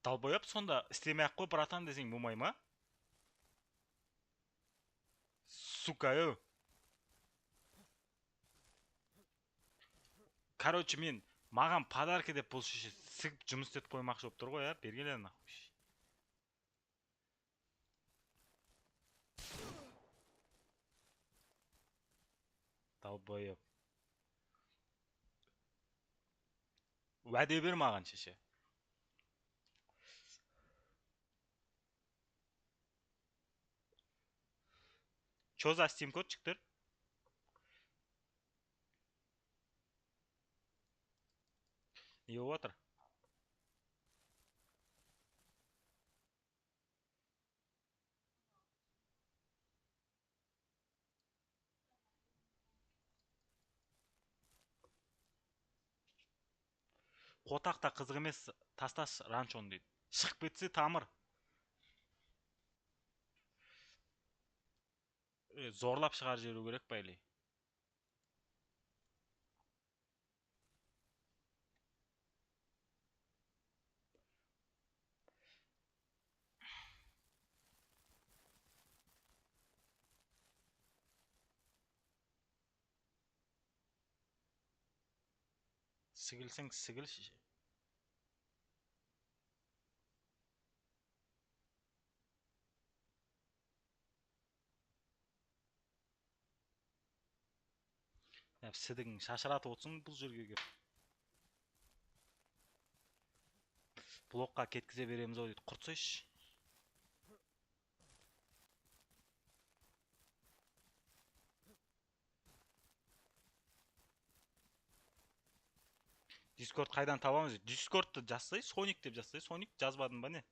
Далбайоп сонда істемей ақ қой, братан десең болмай ма? Сука, өу. Короче, мен маған подарки деп бұл сігіп жұмыс істетіп қоймақшы болып тұр ғой, я. Бергеле нахуй. Далбайоп. Уәде бер маған, шеше. Чо за Steam кодчиктер? Не болып отыр? Қотақта қызық емес, тастас ранчоны дейді. Шығып кетсе тамыр. Зорлап шығар жеру керек байлай. Сігілсең сігіл, шеше. Сідігің шашыратып отсың бұл жерге кеп. Блокқа кеткізе береміз ау дейді. Құртсайш. Дискорд қайдан табамыз? Дискордты жазсай, Соник деп жазсай. Соник жазбадың ба не?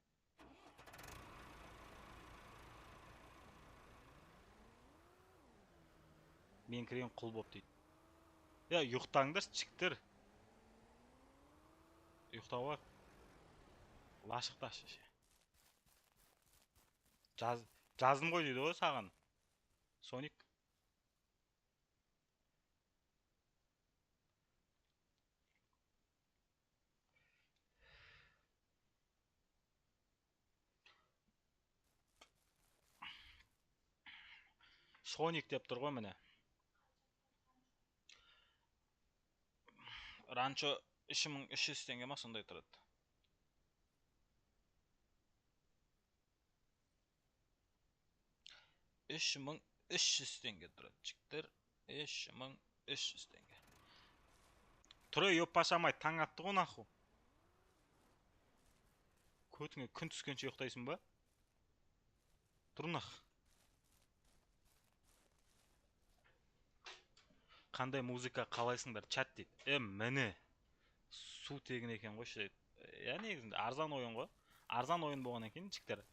Мен кірген құл боп дейді. Я, ұйықтаңдар, чіктір. Ұйықтауға лашықта шеше. Жаздым ғой дейді ғой саған. Соник. Соник деп тұр ғой міне. Ранчо 3300 теңге ма сондай тұрады. $3300 теңге тұрады. Чіктір. 3300 теңге. Тұры еппашамай таң атты ғой наху. Көтіңе күн түскенше ұйықтайсың ба? Тұрнақ. Қандай музыка қалайсыңдар? Чат дейді. Міне. Су тегін екен ғой дейді. Я негізінде арзан ойын ғой. Арзан ойын болған екен, чіктер.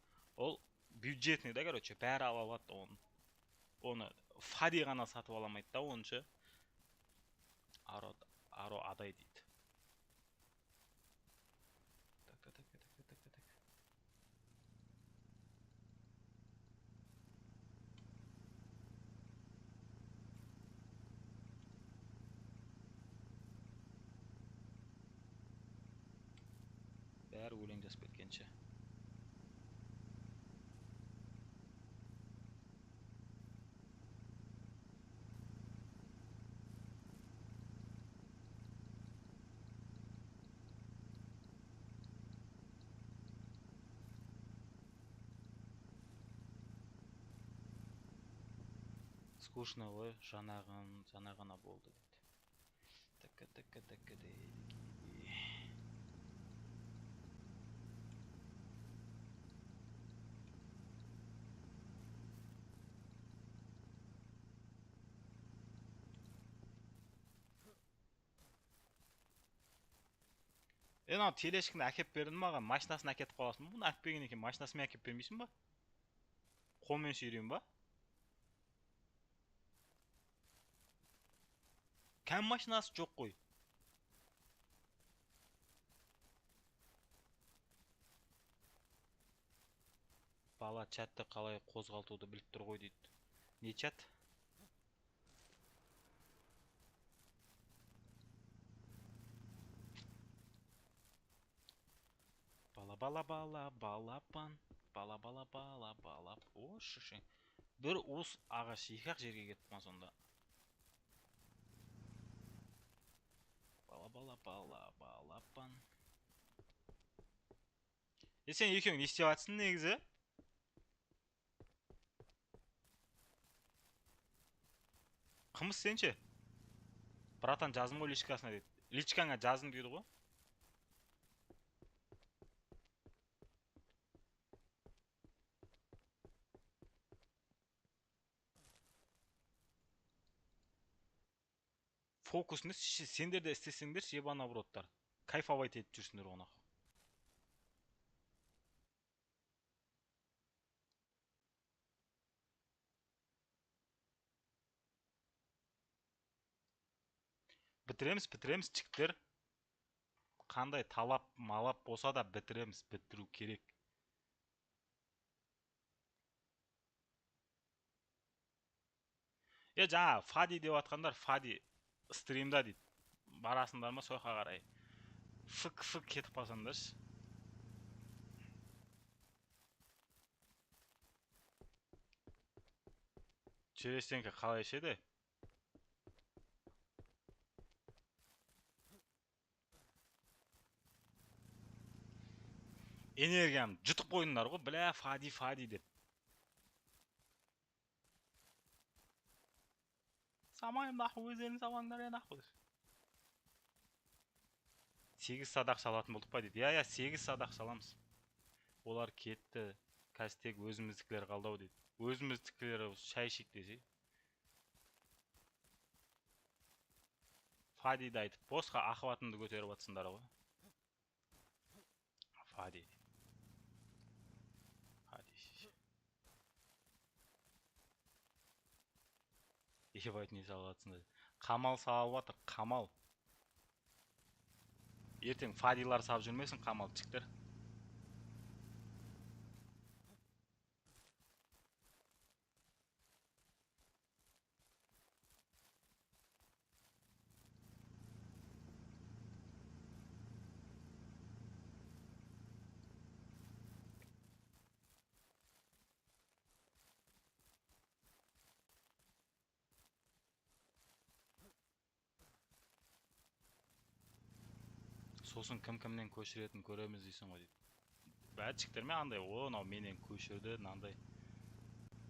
Ол бюджетный да, короче, бәрі ала алады оны. Оны Фади ғана сатып аламайды да, онша. Аро адай дейді. бәрі өлең жазып кеткенше. Скучно ғой, жаңа ғана болды дейді. Тікі дейді. Ана телешкіні әкеп бердің маған, машинасын әкетіп қаласың ба? Бұны әкпеген екен, машинасымен әкеп бермейсің ба? Қолмен сүйрейін ба? Кәм машинасы жоқ қой. Бала чатты қалай қозғалтуды біліп тұр ғой дейді. Не чат? Балапан. Балап. О, шышың. Бір уыс ағаш екі-ақ жерге кетіп ма сонда? Балапан. Сен екеуің не істеп жатсың негізі? Қымыз сенше? Братан жаздым ғой личкасына дейді. Личкаңа жаздым дейді ғой. Фокусны сендер де істесеңдер, ебана бродтар. Кайфовать етіп жүрсіңдер оны. Бітіреміз, чіктер. Қандай талап, малап болса да бітіреміз, бітіру керек. Жаңа Фади деп атқандар, Фади стримда дейді. Барасыңдар ма сояққа қарай. Фык кетіп қалсаңдаршы. Чересенкі қалай ішеді? Энергиям жұтып қойдыңдар ғой, бля, Фади деп. Самайым наху, өздерін самаңдар наху. 8 садақ салатын болдық па дейді. 8 садақ саламыз. Олар кетті. Қазір тек өзіміздікілер қалдау дейді. Өзіміздікілер шай ішейік десе. Фадиді айтып, босқа ақыбатымды көтеріп атсыңдар ғой. Фади. Ебать не салып атсыңдар. Қамал салып атыр, қамал. Ертең Фадилар салып жүрмесін, қамалчықтар. Сосын кім-кімнен көшіретін көреміз дейсің ғой дейді. Бәтчіктер ме андай, анау менен көшірді, мынандай.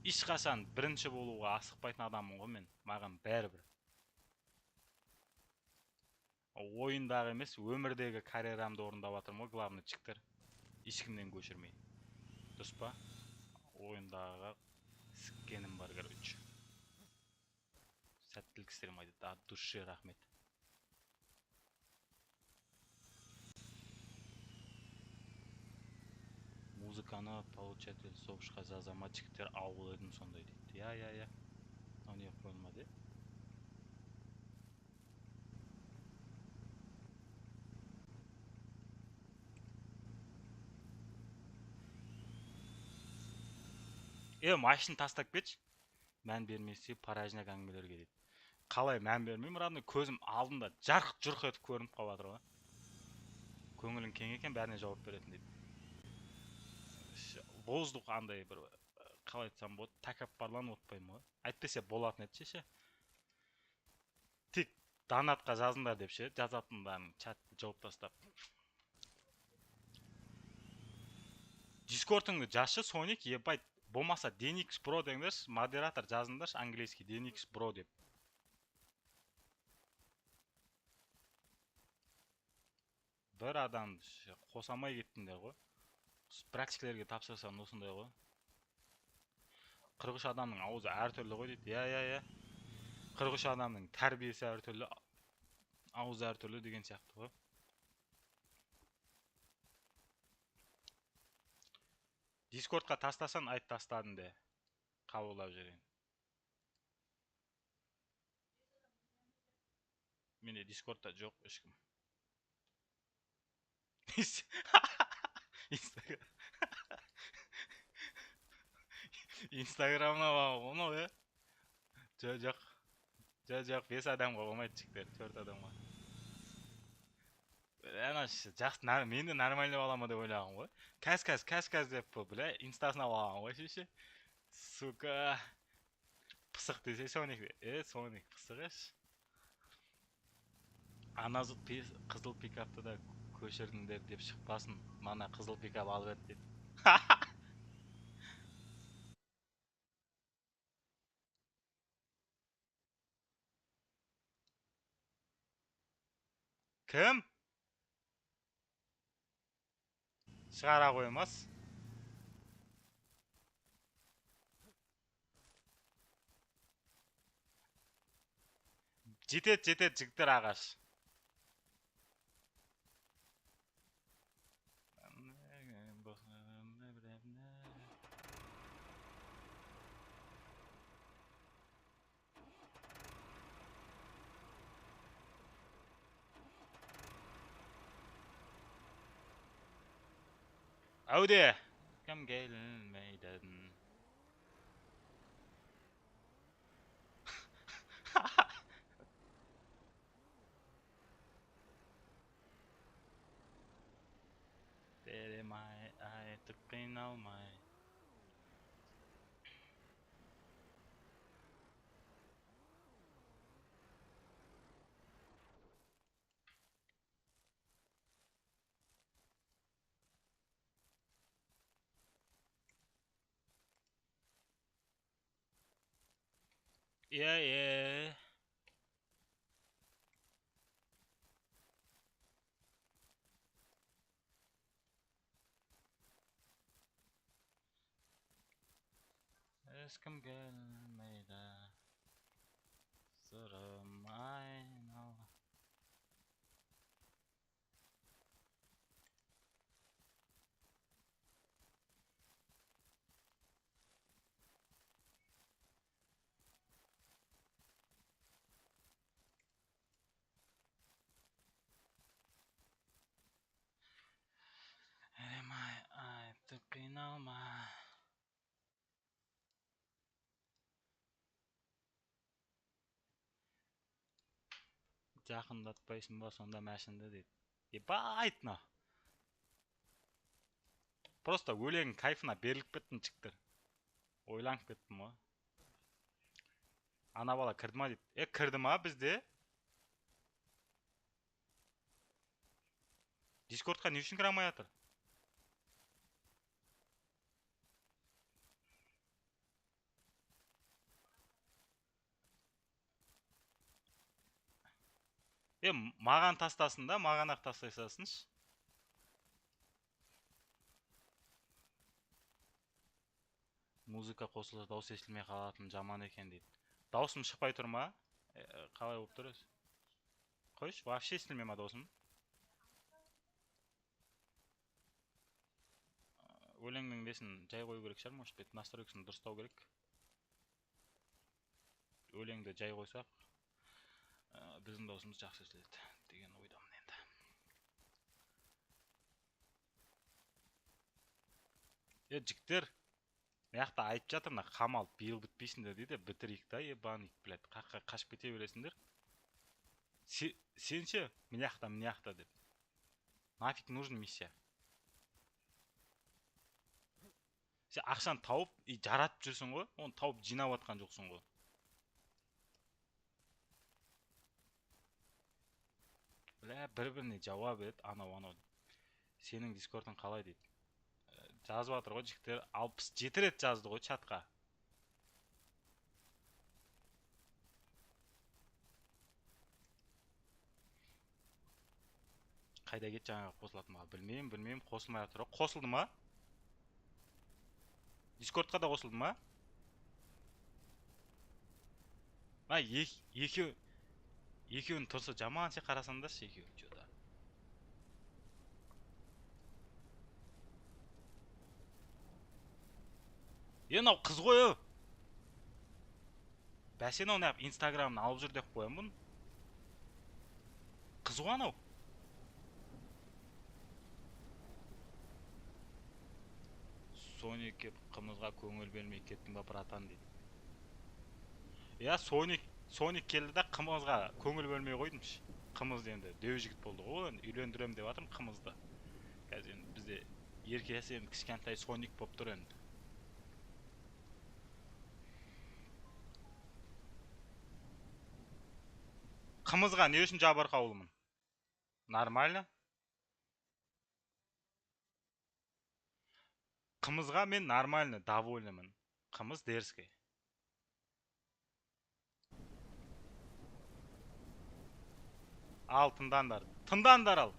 Ешқашан бірінші болуға асықпайтын адаммын ғой мен. Маған бәрібір. Ойындағы емес, өмірдегі карьерамды орындап жатырмын ғой, главный чиктер. Ешкімнен көшірмей. Дұрыс па? Ойындағы сіккенім бар, короче. Сәттілік істерім айтады. От души рахмет. Музыканы получатель соғышқа жазаматчиктер ауыл едім сондай дейді. Я. Оны ек болмады. Машин тастап кетші. Мән бермесе паражняк әңгімелерге дейді. Қалай мән бермеймін, радный көзім алдында жарқ-жұрқ етіп көрініп қалып жатыр ғой. көңілің кең екен, бәріне жауап беретін дейді. Воздух андай бір қалай айтсам болады, тәкаппарланып отпаймын ғой. Әйтпесе болатын еді ше. Тек донатқа жазыңдар деп ше, жазатындарын чатты жауып тастап. Дискордыңды жазшы Соник, ебать. Болмаса DNX Pro деңдерші, модератор жазыңдаршы английский DNX Pro деп. Бір адамды қосамай кеттіңдер ғой. Практикілерге тапсырсам осындай ғой. 43 адамның аузы әртүрлі ғой дейді. Я. 43 адамның тәрбиесі әртүрлі, ауызы әртүрлі деген сияқты ғой. Дискордқа тастасан айт тастадың де. Қабылдап жүрейін. Менде Дискордта жоқ ешкім. Инстаграмна бағып оны ғой. Жоқ. 5 адамға болмайды жіктер, 4 адамға. Жақсы, мені нормальный балама деп ойлаған ғой. Кәс деп бұл, бля, инстасына балаған ғой шеше. Сука. Пысық десе Соник. Соник пысық еш. Аназы қызыл пикапты да көшірдіңдер деп шықпасын. Мана қызыл пикап алып еді дейді. Кім? Шығара қоймас. Жетет жігіттер ағаш. Әуде, кім келмейдін. Беремай, айтып қиналмай. Yeah. Ешкім келмейді. Сырым айнал. Беремай, айтып қиналма. Жақындатпайсың ба сонда мәшінді дейді. Ебайтна. Просто өлең кайфына беріліп кеттім жіктер. Ойланып кеттім ғой. Ана бала кірді ма дейді. Кірді ма бізде? Дискордқа не үшін кіре алмай жатыр? Маған тастасын да, маған ақ тастай салсыншы. Музыка қосылса дауыс естілмей қалатын жаман екен дейді. Даусым шықпай тұр ма? Қалай болып тұр? Қойшы, вообще естілмей ма даусым? Өлеңнің несін жай қою керек шығар, может быть, настройкасын дұрыстау керек. Өлеңді жай қойсақ, біздің даусымыз жақсы естіледі деген ойдамын енді. Жіктер, маяқта айтып жатыр, қамал биыл бітпейсіңдер дейді, бітірейік та, ебаник, блядь, қашып кете бересіңдер. Сен ше, маяқта деп. Нафиг нужен миссия? Сен ақшаны тауып и жаратып жүрсің ғой, оны тауып жинап атқан жоқсың ғой. Бля, бір-біріне жауап ет, анау. Сенің дискордың қалай дейді. Жазып жатыр ғой жігіттер, 67 рет жазды ғой чатқа. Қайда кетті жаңағы қосылатын ма? Білмеймін, қосылмай жатыр. Қосылды ма? Дискордқа да қосылды ма? Екеуін тұрса жаман сен қарасаңдаршы екеуін что-то. Мынау қыз ғой ау. Бәсен оны инстаграмын алып жүр деп қоям бұны. Қыз ғой анау. Соник қымызға көңіл бермей кеттің ба братан дейді. Я Соник келді да қымызға көңіл бөлмей қойдымшы. Қымыз енді дөу жігіт болды ғой, үйлендірем деп жатырмын қымызды. Қазір енді бізде еркесі енді кішкентай Соник болып тұр енді. Қымызға не үшін жабырқаулымын? Нормально. Қымызға мен нормально, довольнымын. Қымыз дерзкий. Ал, тыңдандар ал.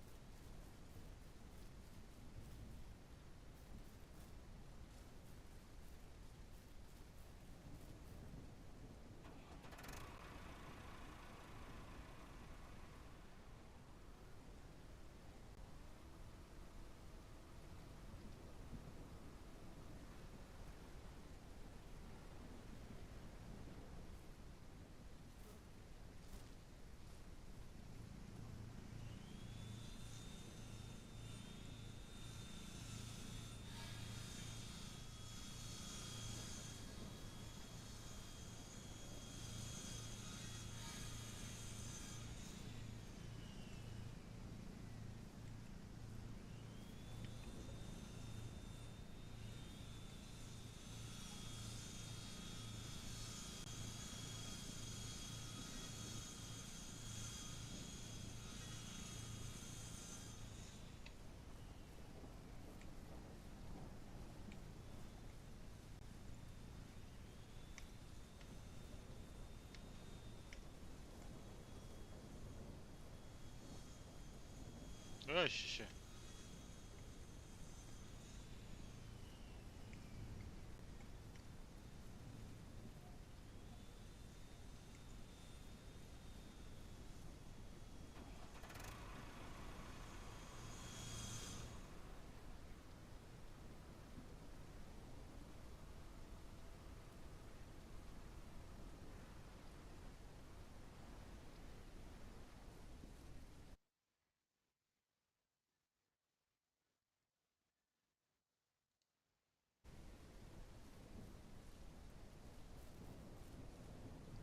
Шеше.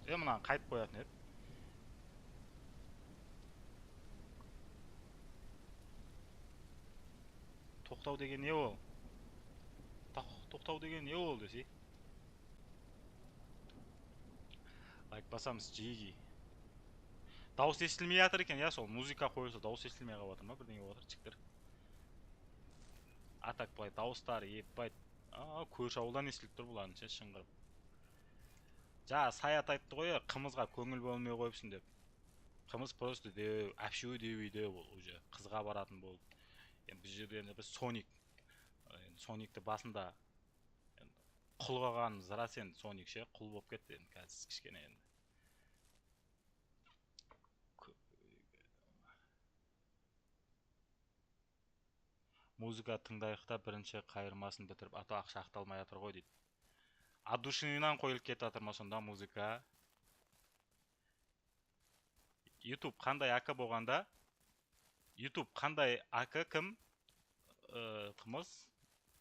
Мынаны қайтып қоятын еді. Тоқтау деген не ол? Тоқтау деген не ол десе? Лайк басамыз жиги. Дауыс естілмей жатыр екен, я сол музыка қойылса дауыс естілмей қалып жатыр ма? Бірдеңе болып жатыр жігіттер. А так былай дауыстары еппай. Көрші ауылдан естіліп тұр бұлардың ше шыңғырып. Саят айтты ғой, қымызға көңіл бөлмей қойыпсың деп. Қымыз просто деу, әпшуі деу ол уже қызға баратын болды. Енді бұл жерде енді біз Соникті басында құл қылғанымыз рас енді, Соник ше құл болып кетті енді қазір кішкене енді. Музыка тыңдайық та бірінші қайырмасын бітіріп, ақша ақталмай жатыр ғой дейді. От душинынан қойылып кетіп жатыр ма сонда музыка? YouTube қандай АК болғанда? YouTube қандай АК кім? Қымыз?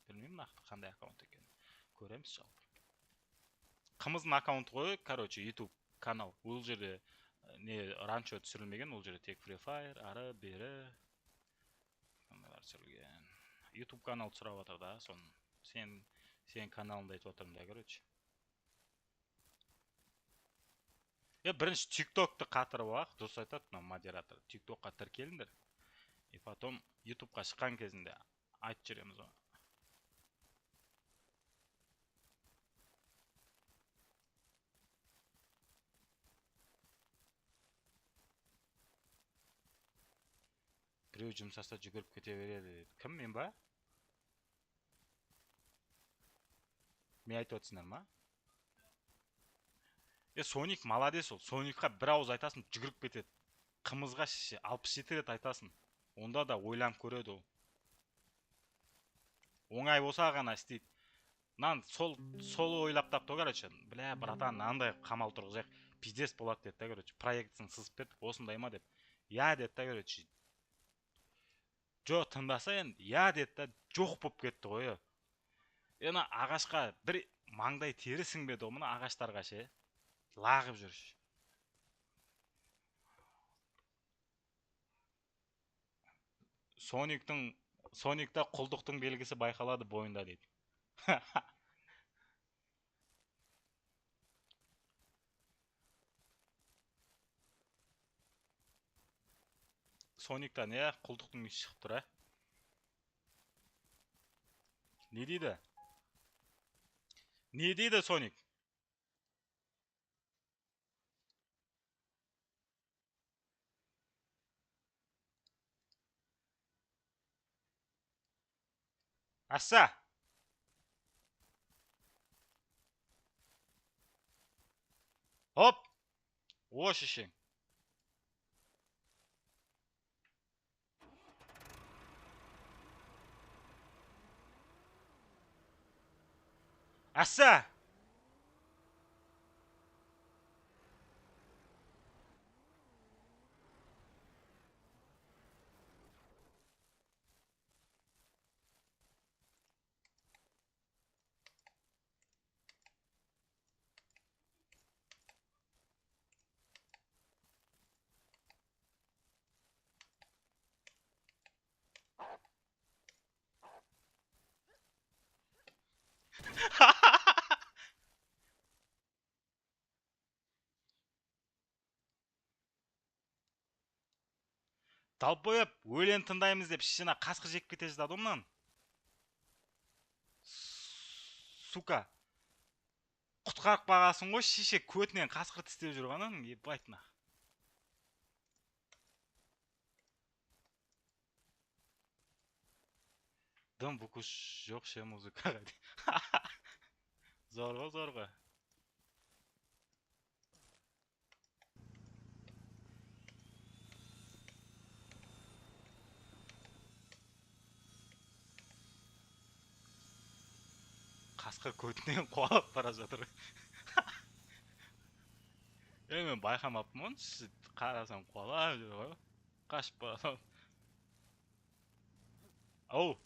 Білмеймін нақты қандай аккаунт екен. Көреміз жалпы. Қымыздың аккаунты ғой, короче, YouTube канал. Ол жерде не ранчо түсірілмеген, ол жерде тек Free Fire, ары бері. түсірілген. YouTube канал сұрап жатыр да, соны. Сен каналыңды айтып отырмын да, короче. Бірінші TikTok'ты қатырып ақ, дұрыс айтады мына модератор. TikTok'қа тіркеліңдер. И потом YouTube'қа шыққан кезінде айтып жүреміз оны. Біреу жұмсаса жүгіріп кете береді. Кім, мен ба? Мен айтып отырсыңдар ма? Соник молодец ол. Соникқа бір ауыз айтасың, жүгіріп кетеді. Қымызға 67 рет айтасың. Онда да ойланып көреді ол. Оңай болса ғана істейді. Нан сол ойлап тапты, короче. Бля, братан, нандай қамал тұрғызайық. Пиздец болады деді, короче. Проектісін сызып бердік, осындай ма деп. Я деді, короче. Жо тыңдаса енді, я деді, жоқ болып кетті ғой. Ена ағашқа бір маңдай тері сіңбеді ол, мына ағаштарға ше. Лағып жүр. Соникта құлдықтың белгісі байқалады бойында дейді. Сониктан құлдықтың есі шығып тұр, Не дейді? Не дейді Соник? Асса! Оп! О, шешең. Асса! Талпойып, өлен тыңдаймыз деп шешена қасқыр жеп кете жаздады омнан. Сука. Құтқарып бағасын ғой, шеше көтінен қасқыр тістеп жүрғанын, ебайтына. Дым бүкіш жоқ ше музыкаға. Зорға. Қасқыр көтінен қуалап бара жатыр. Мен байқамаппын, қарасам қуалап жүр ғой. Қашып бара. Оу.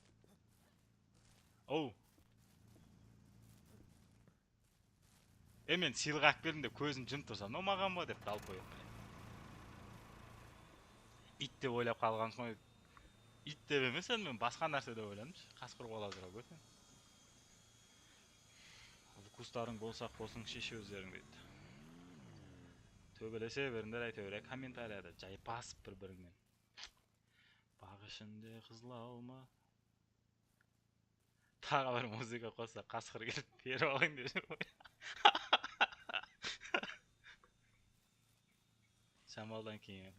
Мен сыйлық алып келдім деп көзін жұмып тұрса, но маған ба деп талып қойып. Ит деп ойлап қалған соң, ит деп емес, мен басқа нәрсе деп ойладым. Қасқыр қуалап жүр ғой. Вкустарың болсақ болсын шеше өздерің дейді. Төбелесе беріңдер, әйтеуір комментарияда жай басып бір-біріңмен. Бақ ішінде қызыл алма. Тағы бір музыка қосса қасқыр келіп беріп алайын деп. Шамалдан кейін.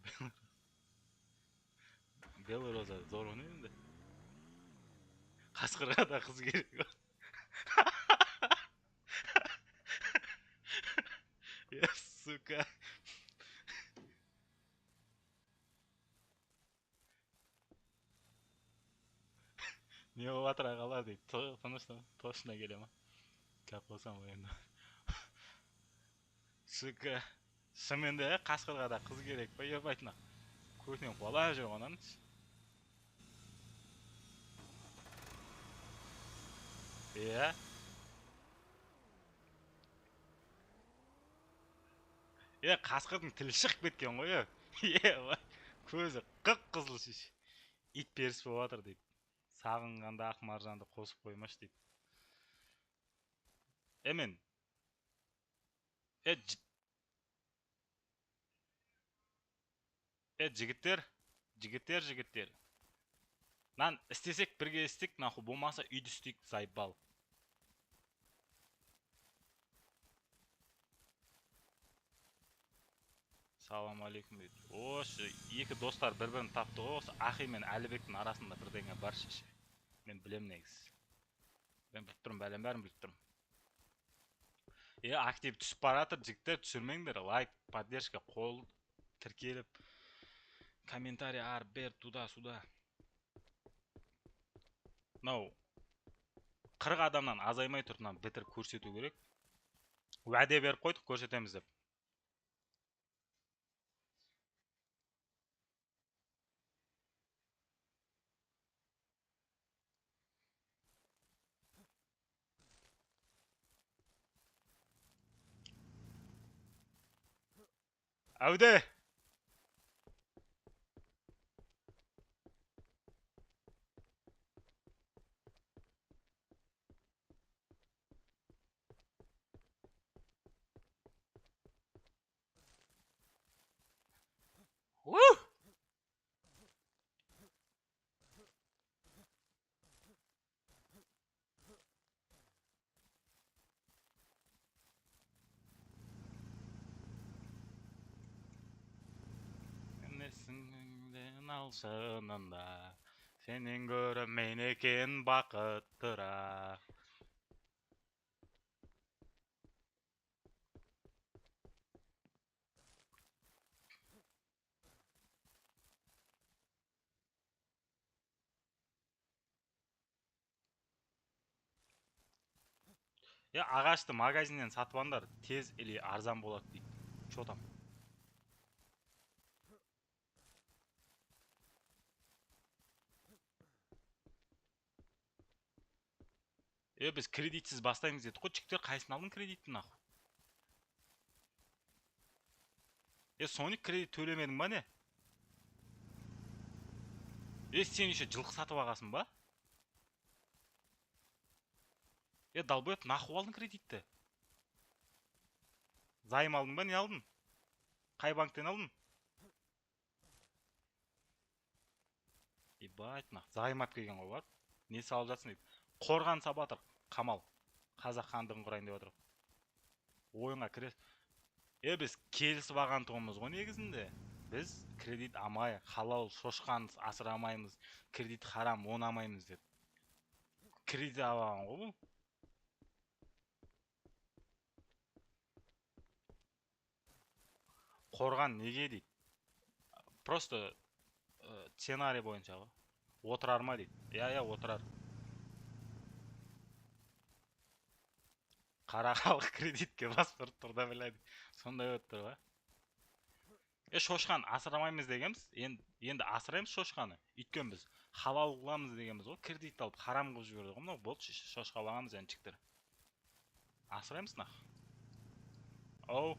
Белый роза зор оны енді. Қасқырға да қыз керек. Сука. Не болып атыр ағалар дейді. Тыныштан келе ма? Кәп қосам ойында. Сука. Шыменде қасқырға да қыз керек па? Ебайтына. Көтінен қуалап жүр онан. Қасқырдың тілі шығып кеткен ғой. Көзі қып-қызыл шеш. Ит періс болып жатыр дейді. Сағынғанда ақ маржанды қосып қоймаш дейді. Мен жігіттер. Нан істесек бірге істек, наху болмаса үйді істейік, зайбал. Салам алейкум дейді. Ошы, екі достар бір-бірін тапты ғой. Осы Ахи мен Әлібектің арасында бірдеңе бар шеше. Мен білем негіз. Мен біліп тұрмын, бәрін біліп тұрмын. Актив түсіп баратыр, жігіттер, түсірмеңдер. Лайк, поддержка, қол тіркеліп, комментарий ар бер туда-суда. Мынау 40 адамнан азаймай тұртынан бітіріп көрсету керек. Уәде беріп қойдық, көрсетеміз деп. Әуде! Сіңген алшынында сенен көрі мен екен бақыттырақ. Ағашты магазиннен сатып алыңдар, тез или арзан болады дейді. Чо там? Біз кредитсіз бастаймыз дедік қой, жігіттер, қайсын алдың кредитті нахуй? Соник кредит төлемедің ба не? Сен еще жылқы сатып ағасың ба? Долбоеб, нахуй алдың кредитті? Займ алдың ба, не алдың? Қай банктен алдың? Ебать, займ ап келген ғой бар. Не салып жатсың дейді. Қорған сабатыр, қамал. Қазақ хандығын құрайын деп отыр. Ойынға кірес. Біз келісіп алған тұғымыз ғой негізінде. Біз кредит амай, халал шошқан асырамаймыз, кредит харам онамаймыз деп. Кредит алған ғой бұл. Қорған неге дейді? Просто сценарий бойынша ғой. Отырар ма дейді? Отырар. Қарақалық кредитке баспырып тұрда біледі. Сондай өтті ба? Шошқан асырамаймыз дегенбіз. Енді асыраймыз шошқаны. Өйткен біз халал қыламыз дегенбіз ғой. Кредит алып харам қылып жіберді ғой. Болды, шошқа алғанбыз енді жіктер. Асыраймыз нақ. Оу.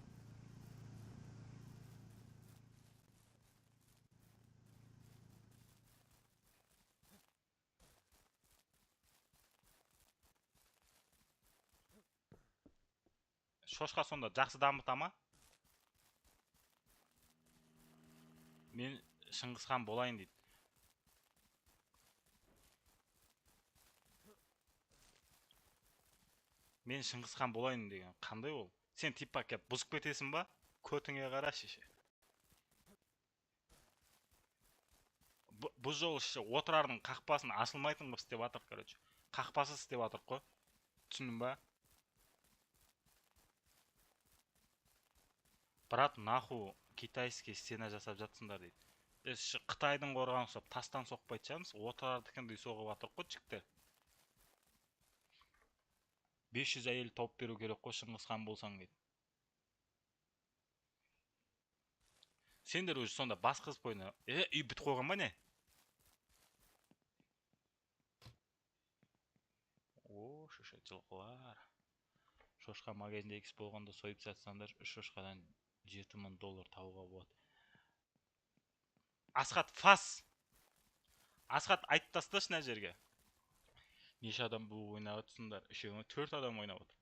Шошқа сонда жақсы дамыта ма? Мен Шыңғысхан болайын дейді. Мен Шыңғысхан болайын деген. Қандай ол? Сен типа кеп бұзып кетесің ба? Көтіңе қара шеше. Бұл жол отырардың қақпасын ашылмайтын қып істеп атыр, короче. Қақпасы істеп атыр қой. Түсіндің ба? Брат, наху китайский стена жасап жатсыңдар дейді. Қытайдың қорғанын ұқсап тастан соқпайды шығармыз. Отырардікіндей соғып атыр қой жігіттер. 500 әйел тауып беру керек қой Шыңғысхан болсаң дейді. Сендер өзі сонда бас қызып қойны. Үй бітіп қойған ба не? О, шеше жылқылар. Шошқа магазинде екіс болғанда сойып сатсаңдар, 3 шошқадан $7000 тауға болады. Асхат, фас! Асхат, айтып тасташы мына жерге. Неше адам бұл ойнап отырсыңдар? Үшеуіңе 4 адам ойнап отыр.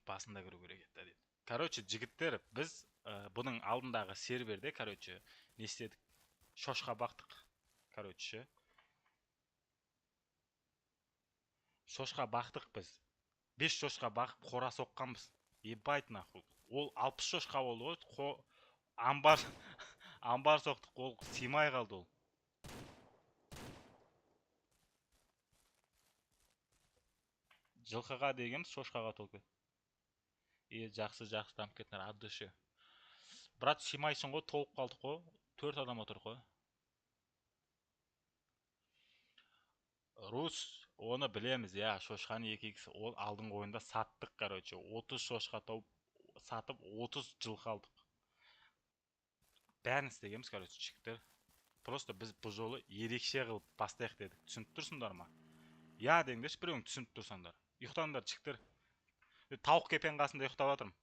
Басында көру керек еді дейді. Короче, жігіттер, біз бұның алдындағы серверде, короче, не істедік? Шошқа бақтық. Короче, шошқа бақтық біз. 5 шошқа бақып қора соққанбыз. Ебайт нахуй. Ол 60 шошқа болды ғой. Амбар соқтық, ол симай қалды ол. Жылқыға дегеніміз шошқаға толып кетті. Жақсы дамып кеттіңдер, от души. Брат, симайсың ғой, толып қалдық қой. 4 адам отыр қой. Рус, оны білеміз, я, шошқаны 2x ол алдыңғы ойында саттық, короче. 30 шошқа тауып сатып 30 жылқы алдық. Бәрін істегенбіз, короче, жігіттер. Просто біз бұл жолы ерекше қылып бастайық дедік. Түсініп тұрсыңдар ма? Я деңдерші, біреуің түсініп тұрсаңдар. Ұйықтаңдар, жігіттер. Тауық кепен қасында ұйықтап жатырмын.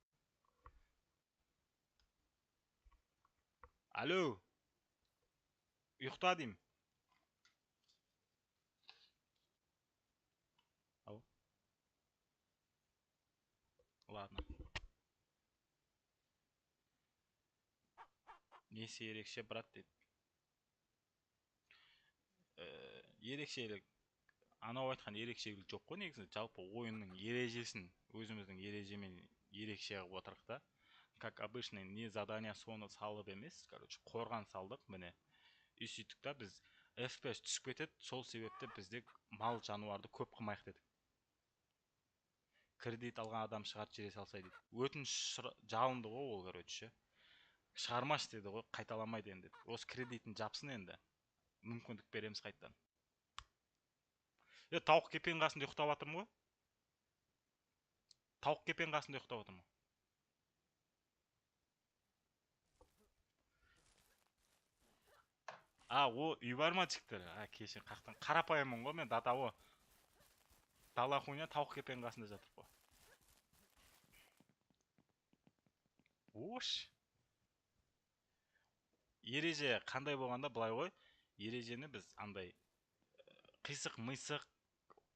Алло. Ұйықта деймін. Ау. Ладно. Несі ерекше, брат, дейді. Ерекшелік, анау айтқан ерекшелік жоқ қой негізі. Жалпы ойынның ережесін өзіміздің ережемен ерекше қылып отырық та. Как обычно, не задания соны салып емес, короче, қорған салдық, міне. И сөйттік та, біз FPS түсіп кетеді, сол себепті бізде мал жануарды көп қылмайық дедік. Кредит алған адам шығарып жібере салса дейді. Өтініш жалынды ғой ол, короче. Шығармаш деді ғой, қайталамайды енді. Осы кредитін жапсын енді. Мүмкіндік береміз қайттан. Тауық кепен қасында ұйықтап жатырмын ғой. Тауық кепен қасында ұйықтап жатырмын. О, үй бар ма жігіттер? Кешір, қақтан қарапайыммын ғой мен, дата о. Дала хуйня тауық кепен қасында жатыр ғой. Ош. Ереже қандай болғанда былай ғой. Ережені біз андай қисық-мыйсық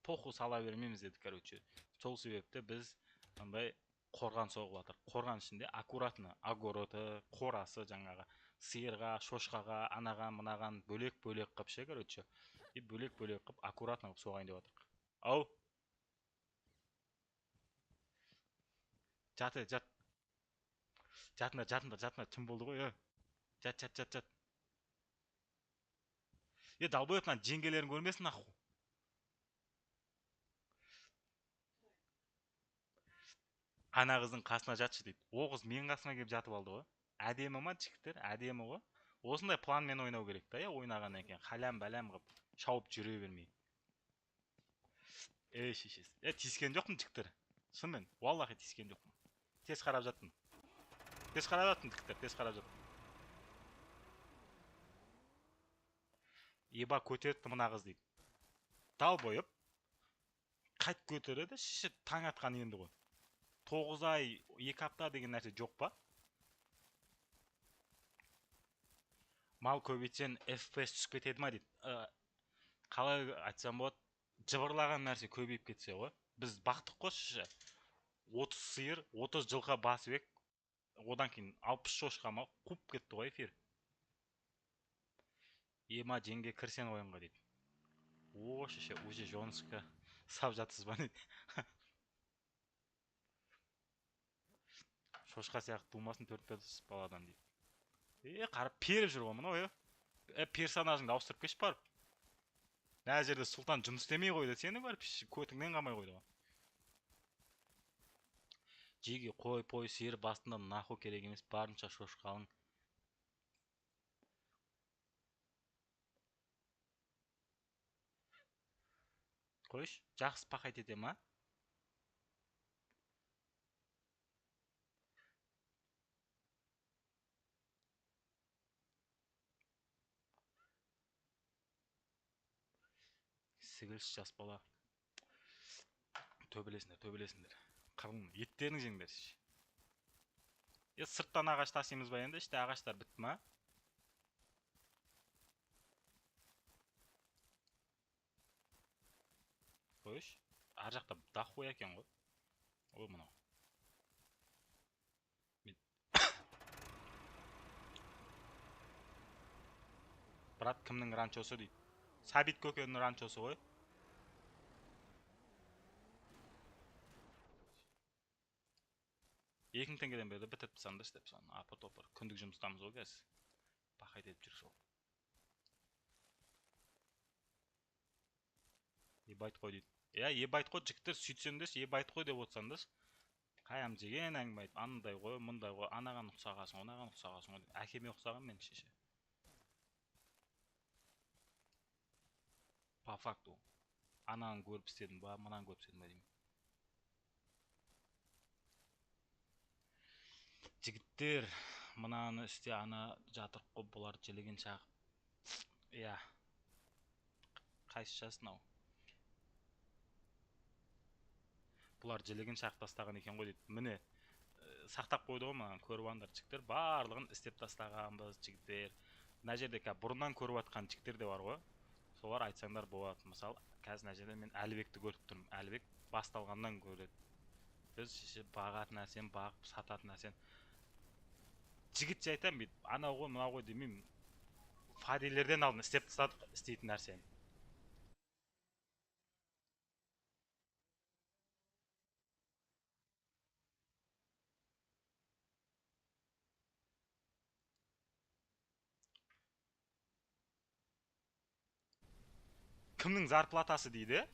поху сала бермейміз дедік, короче. Сол себепті біз андай қорған соғып жатыр. Қорған ішінде аккуратно огороды, қорасы жаңағы сиырға, шошқаға, анаған, мынаған бөлек-бөлек қып ше, короче. И бөлек-бөлек қып аккуратно қып соғайын деп жатырық. Ау. Жат. Жатыңдар, түн болды ғой, Жат. Далбоев, мына жеңгелерін көрмесін наху. Ана қыздың қасына жатшы дейді. О қыз менің қасыма келіп жатып алды ғой. Әдемі ма жігіттер? Әдемі ғой. Осындай планмен ойнау керек та, ойнаған екен. Халям-балям қып, шауып жүре бермей. Шешес. Тиіскен жоқпын жігіттер. Шынымен, валлахи тиіскен жоқпын. Тез қарап жаттым. Жігіттер, тез қарап жаттым. Еба көтерді мына қыз дейді. Далбойып. Қайт көтереді, шеше таң атқан енді ғой. 9 ай, 2 апта деген нәрсе жоқ па? Мал көбейтсен FPS түсіп кетеді ма дейді. Қалай айтсам болады, жыбырлаған нәрсе көбейіп кетсе ғой. Біз бақтық қой шеше. 30 сиыр, 30 жылға басып ек. Одан кейін 60 шошқа ма қуып кетті ғой эфир. Ема жеңге кірсен ойынға дейді. О шеше, уже жонышқа сап жатсыз ба дейді. Шошқа сияқты тумасын 4-5 баладан дейді. Қарап періп жүр ғой мынау, персонажыңды ауыстырып кеш барып. Мына жерде сұлтан жұмыс істемей қойды, сені барып көтіңнен қалмай қойды ғой. Жеге қой сиыр басында наху керек емес, барынша шошқалың. Қойш, жақсы пақайт ете ма? Сігілші жас бала. Төбелесіңдер. Қырын, еттерін жеңдер. Сырттан ағаш тасимыз ба енді, іште ағаштар бітті ма? қойыш. Ар жақта дохуя екен ғой. Ой, мынау. Брат, кімнің ранчосы дейді? Сабит көкенің ранчосы ғой. Екі теңгеден бері бітіріп тастаңдар деп сан. Апыр топыр. Күндік жұмыстамыз ғой қазір. Пақайт етіп жүр сол. Ебайт қой дейді. Ебайт қой жігіттер сөйтсеңдер, ебайт қой деп отырсаңдар. Қаям жеген әңгіме айтып, андай ғой, мындай ғой, анаған ұқсағасың, онаған ұқсағасың ғой. Әкеме ұқсаған мен шеше. По факту. Ананы көріп істедім ба, мынаны көріп істедім ба деймін. Жігіттер, мынаны істе, ана жатыр қой, бұлар желеген шағып. Иә. Қайсы жасын ау? Бұлар желеген шағып тастаған екен ғой дейді. Міне, сақтап қойды ғой маған көріп аңдар жігіттер. Барлығын істеп тастағанбыз жігіттер. Мына жерде бұрыннан көріп атқан жігіттер де бар ғой. Солар айтсаңдар болады. Мысалы, қазір мына жерде мен Әлібекті көріп тұрмын. Әлібек басталғаннан көреді. Біз бағатын нәрсен, бағып сататын нәрсен. Жігітше айтам бейді, анау ғой, мынау ғой демеймін. Фадилерден алдын істеп тастадық істейтін нәрсені. Кімнің зарплатасы дейді?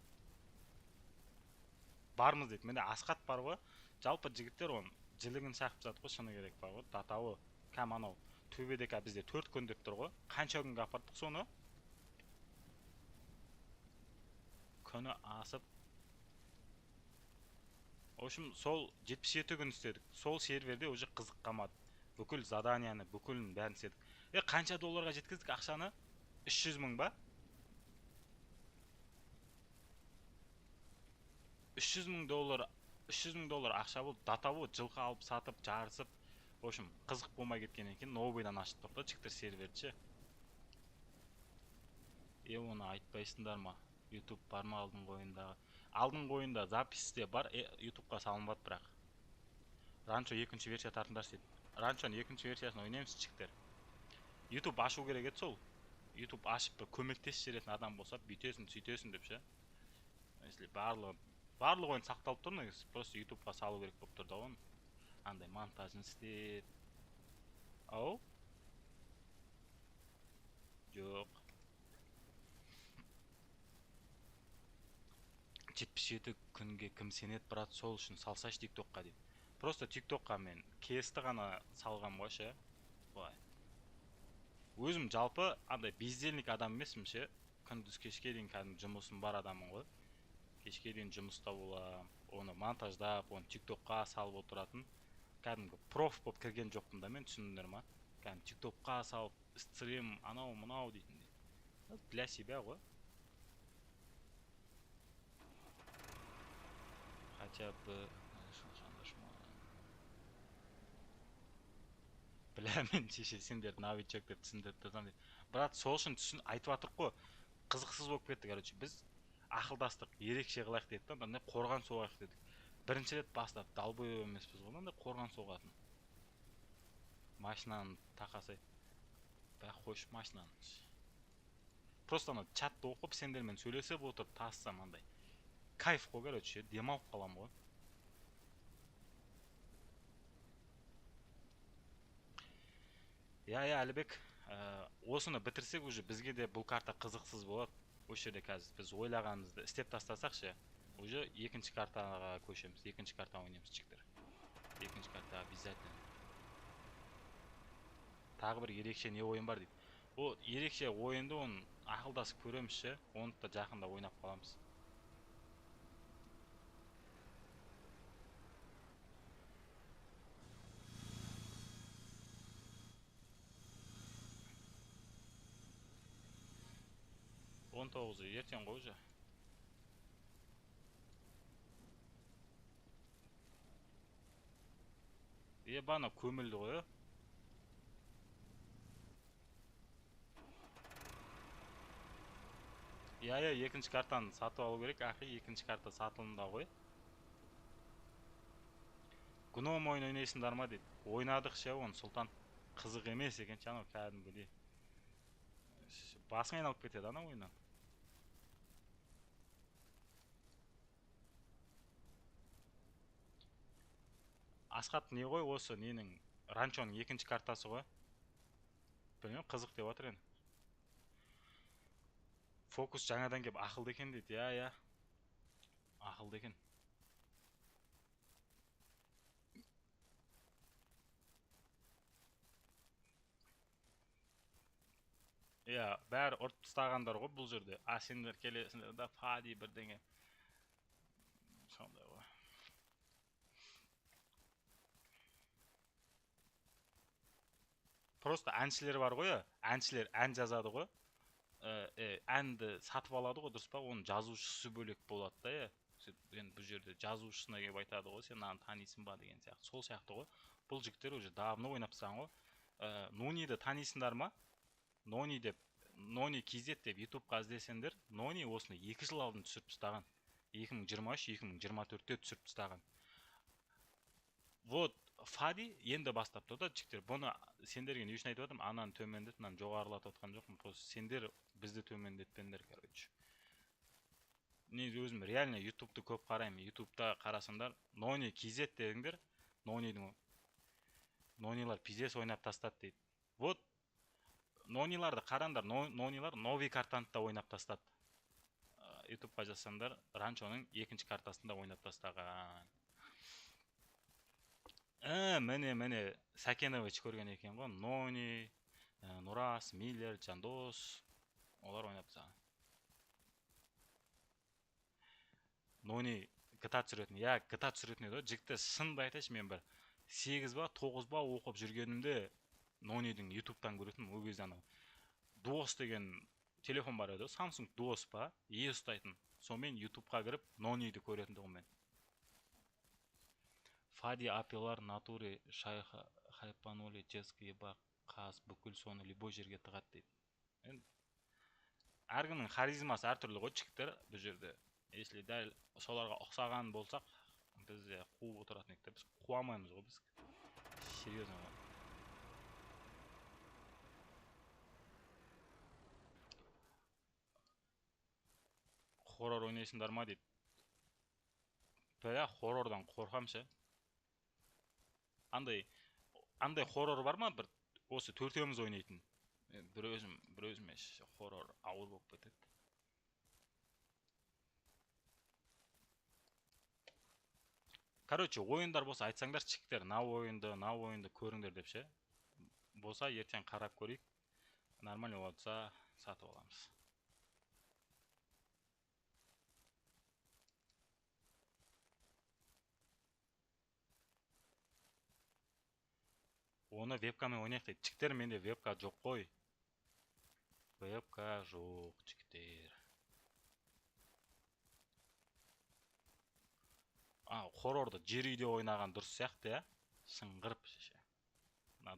Бармыз дейді. Менде Асқат бар ғой. Жалпы жігіттер оны жілігін шақып жатыр ғой, шыны керек бар ғой. Датауы кәм анау төбеде бізде 4 күн деп тұр ғой. Қанша күнге апардық соны? Күні асып. В общем, сол 77 күн істедік. Сол серверде уже қызық қалмады. Бүкіл заданияны, бүкілін бәрін істедік. Қанша долларға жеткіздік ақшаны? 300 мың ба? 300 мың доллар ақша болып, датауы жылқы алып сатып, жарысып. В общем, қызық болмай кеткен екен. Новыйдан ашып тоқты жігіттер серверді. Оны айтпайсыңдар ма? YouTube бар ма алдыңғы ойындағы? Алдыңғы ойында записьте бар, YouTube'қа салынбады бірақ. Ранчо екінші версия тартындар дейді. Ранчоның екінші версиясын ойнаймыз жігіттер. YouTube ашу керек еді сол. YouTube ашып бір көмектесіп жіберетін адам болса, бүйтесің, сөйтесің деп ше. Если барлық ойын сақталып тұр негізі, просто YouTube'ға салу керек болып тұр да оны. Андай монтажын істеп. Ау? Жоқ. 77 күнге кім сенеді, брат, сол үшін салсаш TikTok'қа дейді. Просто TikTok'қа мен кесті ғана салғам ғой ше. Былай. Өзім жалпы андай бездельник адам емесім ше. Күндіз кешке дейін кәдімгі жұмысым бар адамын ғой. Кешке дейін жұмыста болам, оны монтаждап, оны TikTok'қа салып отыратын. Кәдімгі проф болып кірген жоқпын да мен, түсіндіңдер ма? Кәдімгі TikTok'қа салып, стрим, анау, мынау дейтін. Для себя ғой. Хотя бы... Бля, мен шеше, сендер новичок деп түсіндіріп тұрсам дейді. Брат, сол үшін айтып атырық қой. Қызықсыз болып кетті, короче. Біз ақылдастық, ерекше қылайық дедік, мынандай қорған соғайық дедік. Бірінші рет бастап далбой емеспіз ғой, мынандай қорған соғатын. Машинаны тақасай. Бәк қойшы машинаны. Просто ана чатты оқып, сендермен сөйлесіп отырып тассам андай. Кайф қой, короче, демалып қалам ғой. Әлібек, осыны бітірсек уже бізге де бұл карта қызықсыз болады. Осы жерде қазір біз ойлағанымызды істеп тастасақ ше, уже екінші картаға көшеміз, екінші карта ойнаймыз жігіттер. Екінші карта обязательно. Тағы бір ерекше не ойын бар дейді. О, ерекше ойынды оны ақылдасып көреміз ше, оны да жақында ойнап қаламыз. Он 19-ы ертең ғой уже. Ебана көмілді ғой. иә, екінші картаны сатып алу керек, ақи, екінші карта сатылымда ғой. Гном ойын ойнайсыңдар ма дейді. Ойнадық ше, оны Сұлтан. Қызық емес екен, анау кәдімгідей. Басың айналып кетеді ана ойыннан. Асқат не ғой осы ненің ранчоның екінші картасы ғой. Білмеймін, қызық деп отыр енді. Фокус жаңадан келіп ақылды екен дейді. Иә. Ақылды екен. Иә, бәрі ұрып тастағандар ғой бұл жерде. Сендер келесіңдер да Фади бірдеңе. Сондай ғой. Просто әншілер бар ғой, әншілер ән жазады ғой. Әнді сатып алады ғой, дұрыс па? Оның жазушысы бөлек болады да, енді бұл жерде жазушысына келіп айтады ғой, сен аны танисың ба деген сияқты. Сол сияқты ғой. Бұл жігіттер уже давно ойнап тастаған ғой. Нониді танисыңдар ма? Нони деп, Нони KZ деп ютубқа іздесеңдер, Нони осыны 2 жыл алдын түсіріп тастаған. 2023-2024-те түсіріп тастаған. Вот Фади енді бастап тұр да жігіттер. Бұны сендерге не үшін айтып отырмын? Ананы төмендет, мынаны жоғарылатып отқан жоқпын. Просто сендер бізді төмендетпеңдер, короче. Не өзім реально ютубты көп қараймын. Ютубта қарасаңдар, Нони KZ дедіңдер, Нонилар пиздец ойнап тастады дейді. Вот Нониларды қараңдар, Нонилар новый картаны да ойнап тастады. Ютубқа жазсаңдар, ранчоның екінші картасында ойнап тастаған. Міне Сәкенович көрген екен ғой. Нони, Нурас, Миллер, Жандос, олар ойнап тастаған. Нони GTA түсіретін. Я GTA түсіретін еді. Жігітті шынымды айтайыншы, мен бір 8 ба 9 ба оқып жүргенімде Нонидің ютубтан көретін. Ол кезде анау Дуос деген телефон бар еді. Samsung Duos па, ұстайтын. Сонымен ютубқа кіріп Нониді көретін тұғым мен. Фади апелар натуре шайха хайпанули жезгі ебақ қаз бүкіл соны любой жерге тығат дейді. Әркімнің харизмасы әртүрлі ғой жігіттер бұл жерде. Если дәл соларға ұқсаған болсақ, біз қуып отыратын едік. Біз қуамаймыз ғой біз. Серьезно ғой. Хоррор ойнайсыңдар ма дейді. Бәя хоррордан қорқамшы. Андай хоррор бар ма? Бір осы төртеуміз ойнайтын. Бір өзіме хоррор ауыр болып кетеді. Короче, ойындар болса айтсаңдар жігіттер, на ойынды көріңдер деп ше. Болса ертең қарап көрейік. Нормально болса сатып аламыз. Оны вебкамен ойнайық дейді. Жігіттер, менде вебка жоқ қой. Вебка жоқ, жігіттер. Хоррорды жер үйде ойнаған дұрыс сияқты, я? Шыңғырып шеше.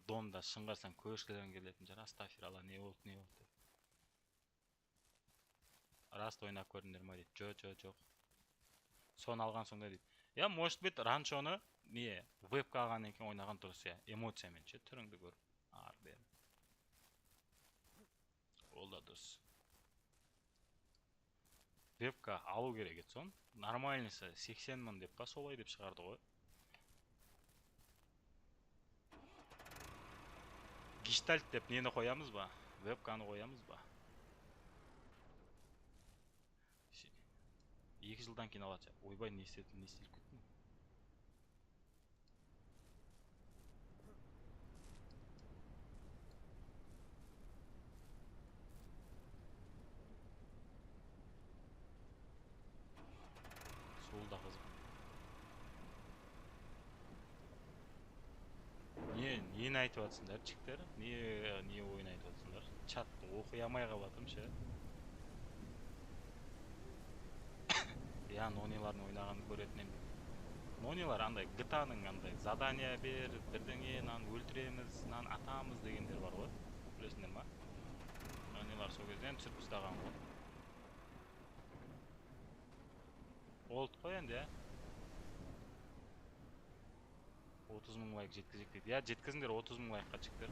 Донда шыңғырсаң көршілерің келетін жар. Астафиралла, не болды деп. Раст ойнап көрдіңдер ма дейді. Жоқ. Соны алған соңда дейді. Я, может быть, ранчоны вебка алған екен ойнаған дұрыс, я. Эмоциямен ше, түріңді көр. Бері. Ол да дұрыс. Вебка алу керек еді сон. Нормальныйсы 80 мың деп па, солай деп шығарды ғой. Гештальт деп нені қоямыз ба? Вебканы қоямыз ба? 2 жылдан кейін алады. Ойбай, не істеліп кеттім. Солда қызым. Нені айтып атсыңдар, жігіттер? Не ойын айтып атсыңдар? Чатты оқи алмай қалатым ше. Я Нонилардың ойнағанын көретін едім. Нонилар андай GTA-ның андай задания бер, бірдеңе, өлтіреміз, атамыз дегендер бар ғой. Білесіңдер ма? Нонилар сол кезден түсіріп тастаған ғой. Oldu qo'y endi ya. 30 ming like жеткізейік дейді. Ya жеткізіңдер 30 ming like'қа chiqdir.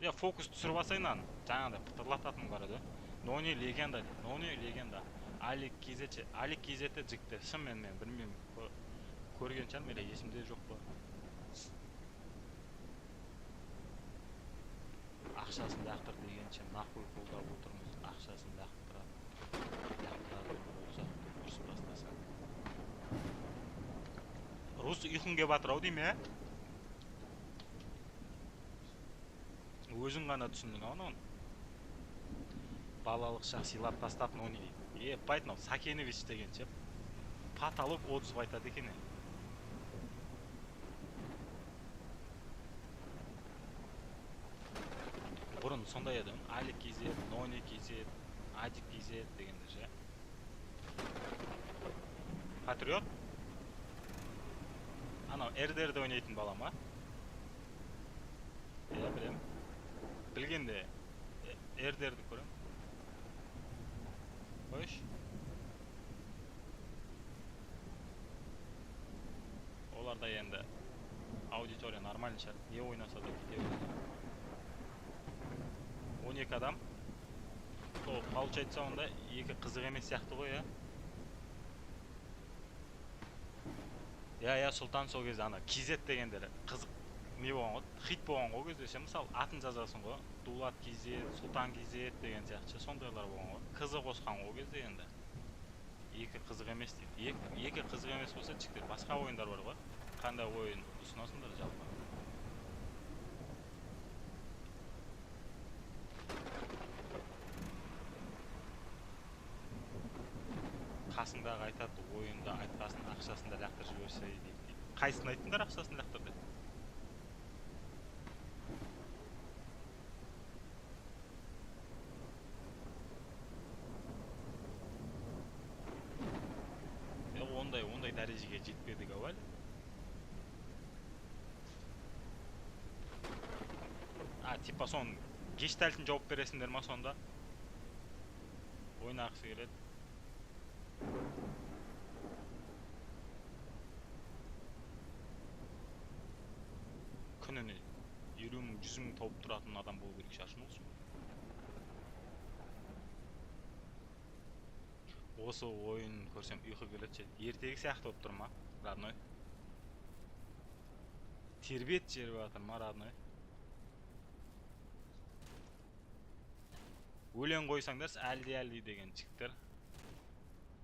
Ya fokus түсіріп алсайын жаңағыдай пытырлататын бар еді. Нони легенда дейді. Нони легенда. Алик Кизетче. Алик Кизетті жігіттер. Шынымен мен білмеймін. Көрген шығармын, менде есімде жоқ па. Ақшасын лақтыр дегенше нахуй қолдап отырмыз. Ақшасын лақтырады. Лақтырады болса дұрыс бастаса. Рус ұйқың кеп жатыр ау деймін, ә? Өзің ғана түсіндің ау оны. Балалық шақ сыйлап тастап нони дейді. Байт мынау Сакенович деген ше. Пат алып отзыв айтады екен. Бұрын сондай еді. Алик Кизет, Нони Кизет, Адик Кизет дегенде ше. Патриот? Анау РДР'де ойнайтын бала ма? Иә, білем. Білгенде РДР'ді көрем. Қойш. Оларда енді аудитория нормальный шығар. Не ойнаса да кете береді. 12 адам. То получается онда екі қызық емес сияқты ғой, я Сұлтан сол кезде ана Кизет дегендер қызық не болған ғой, хит болған ғой кезде ше, мысалы атын жазасың ғой, Дулат Кизет, Сұлтан Кизет деген сияқты сондайлар болған ғой. Қызық қосқан ғой кезде енді. Екі қызық емес дейді. Екі қызық емес болса, жігіттер басқа ойындар бар ғой. Қандай ойын ұсынасыңдар жалпы? Қасындағы айтады, ойында айтқасын ақшасында лақтырып жіберсе дейді. Қайсысын айттыңдар ақшасын лақтыр деп? Ондай дәрежеге жетпедік ау әлі. Типа соның гештальтін жауап бересіңдер ма сонда? Ойнағысы келеді. Күніне 50 мың, 100 мың тауып тұратын адам болу керек шашын олсын. Осы ойын көрсем ұйқы келеді. Ертегі сияқты болып тұр ма, родной? Тербет жеріп жатыр ма, родной? Өлең қойсаңдар, әлді деген жігіттер.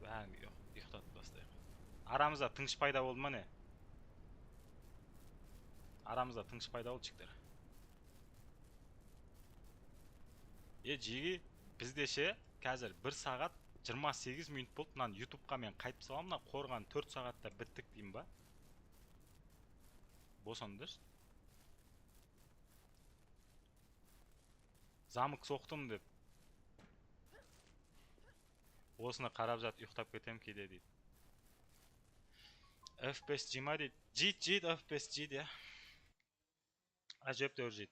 Бәрін ұйықтатып тастайық. Арамызда тыңш пайда болды ма не? Арамызда тыңш пайда болды жігіттер. Жеге бізде ше, қазір 1 сағат 28 минут болды. Мынаны ютубқа мен қайтып салам, мына қорған 4 сағатта біттік деймін ба? Босандыр. Замық соқтым деп. Осыны қарап жат, ұйықтап кетем кейде дейді. F5 жима дейді. Жит, F5 жит, я. Әжептәуір жит.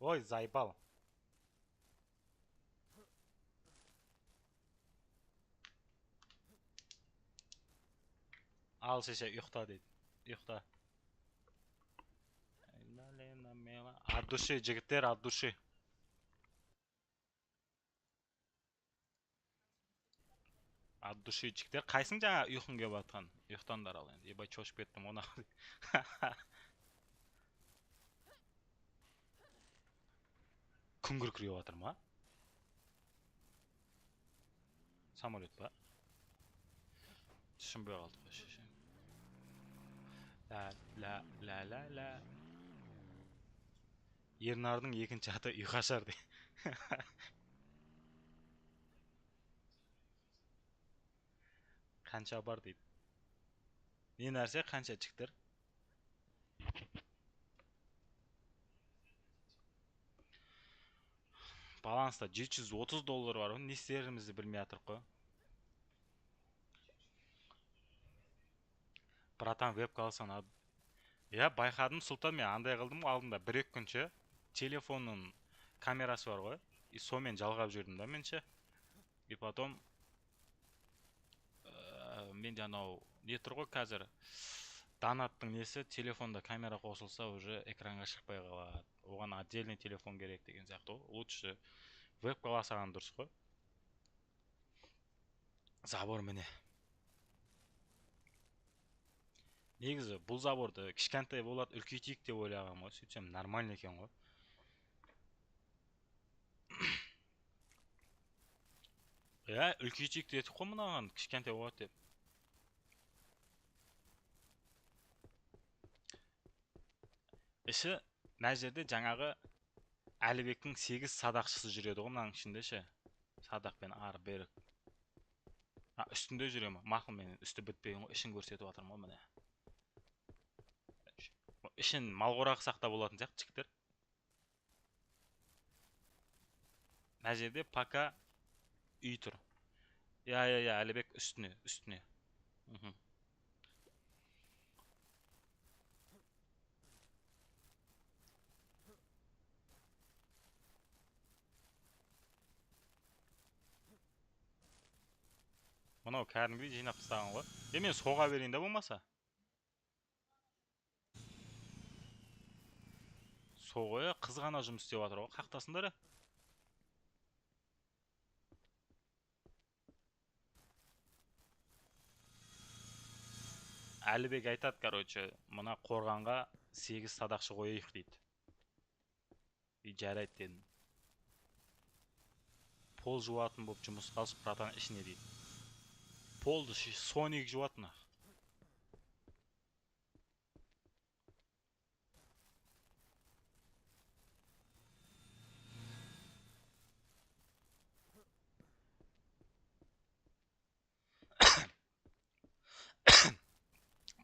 Ой, заебал. Ал шеше, ұйықта дейді. Ұйықта. От души, жігіттер, от души. От души, жігіттер. Қайсың жаңа ұйқың кеп атқан? Ұйықтандар ал енді. Ебай чошып кеттім оны. Күңгір күреп атыр ма? Самолет па? Түсінбей қалдық қой шеше. Ла. Ернардың екінші аты ұйқашар дейді. Қанша бар дейді. Не нәрсе қанша жігіттер? Баланста $730 бар. Не істерімізді білмей жатырық қой. Братан, вебка алсаң. Я байқадым, Сұлтан, мен андай қылдым алдында 1-2 күнше. Телефонның камерасы бар ғой. И сонымен жалғап жүрдім да менше. И потом мен анау не тұр ғой қазір. Донаттың несі, телефонда камера қосылса уже экранға шықпай қалады. Оған отдельный телефон керек деген сияқты ғой. Лучше вебка алсаң дұрыс қой. Забор міне. Негізі бұл заборды кішкентай болады, үлкейтейік деп ойлағам ғой. Сөйтсем нормально екен ғой. Үлкейтейік дедік қой мынаған, кішкентай болады деп. Іші мына жерде жаңағы Әлібектің 8 садақшысы жүреді ғой мынаның ішінде ше. Садақпен ары бері. Үстінде жүре ма? Мақұл, мен үсті бітпеген ғой, ішін көрсетіп жатырмын ғой міне. Ішін мал қора қылсақ та болатын сияқты жігіттер. Мына жерде пока үй тұр. Әлібек үстіне. Мынау кәдімгідей жинап тастаған ғой. Мен соға берейін да болмаса. Соғая қыз ғана жұмыс істеп жатыр ғой. Қақтасыңдар. Әлібек айтады, короче, мына қорғанға 8 садақшы қойайық дейді. И жарайды дедім. Пол жуатын болып жұмыс қалшы братан ішіне дейді. Полды Соник жуатына.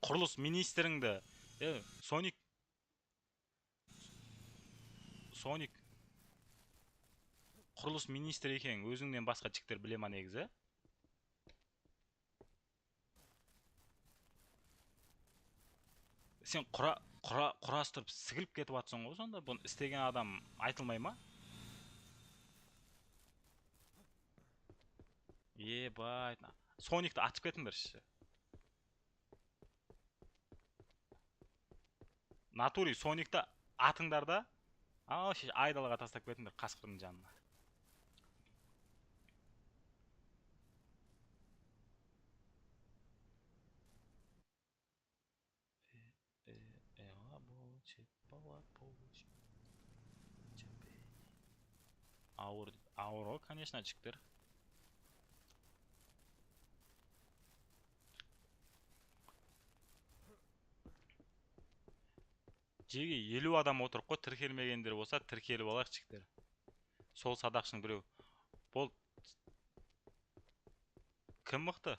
Құрылыс министріңді, Соник құрылыс министр екен, өзіңнен басқа жіктер біле ма негізі? Сен құрастырып сігіліп кетіп атсың ғой, сонда бұны істеген адам айтылмай ма? Ебай, Соникті атып кетіңдерші. Натури Соникті атыңдар да, айдалаға тастап кетіңдер қасқырдың жанына. Ауыр ғой, конечно, жіктер. Жеге 50 адам отырып қой, тіркелмегендер болса, тіркеліп алайық жіктер. Сол садақшының біреу. Бол. Кім мықты?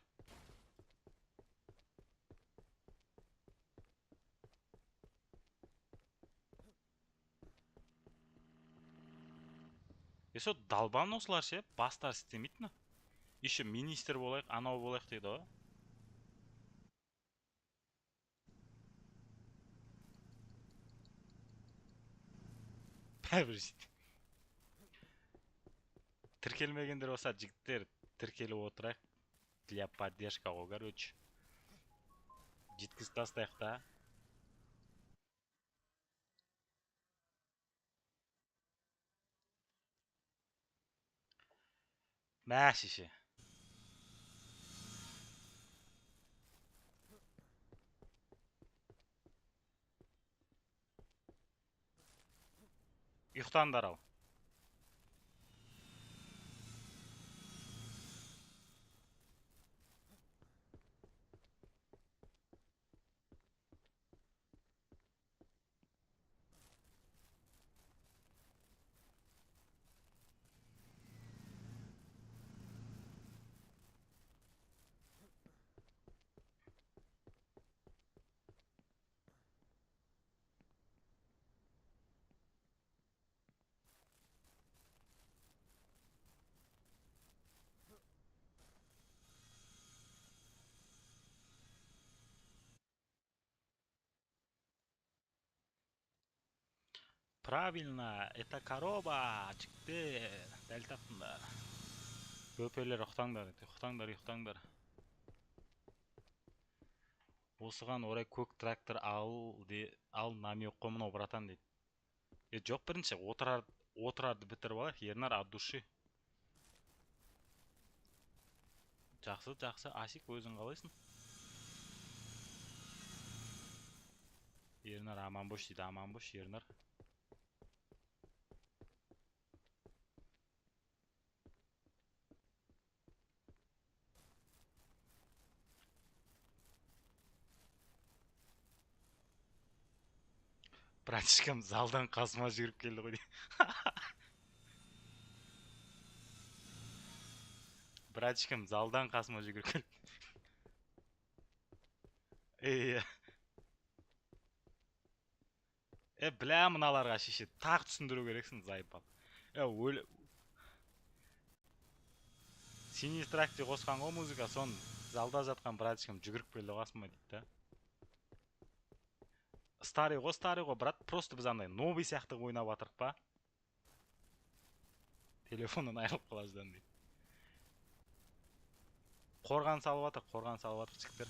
Есо далбан осылар ше, бастар істемейді ме? Еще министр болайық, анау болайық дейді ғой. Бәрібір тіркелмегендер болса, жігіттер тіркеліп отырайық. Для поддержка ғой, короче. Жеткізіп тастайық та. Мә шеше. Ұйықтаңдар ал. Правильно, это корова çıktı. Дәл таптыңдар. Бөпелер ұқтаңдар, ұқтаңдар. Осыған орай көк трактор ал намек қой мынау братан дейді. Жоқ, бірінші отырарды бітіріп алайық, Ернар от души. Жақсы, Асик, өзің қалайсың? Ернар аман бош дейді, аман бош, Ернар. Братишкам залдан қасыма жүгіріп келді ғой дейді. Братишкам залдан қасыма жүгіріп келді. Бля, мыналарға шеше тақ түсіндіру керексің, зайпал. Синий тракте қосқан ғой музыка, сон залда жатқан братишкам жүгіріп келді қасыма дейді да. Старый ғой, брат, просто біз андай новый сияқты ойнап атырық па? Телефонын айырылып қалаждан дейді. Қорған салып атыр, жігіттер.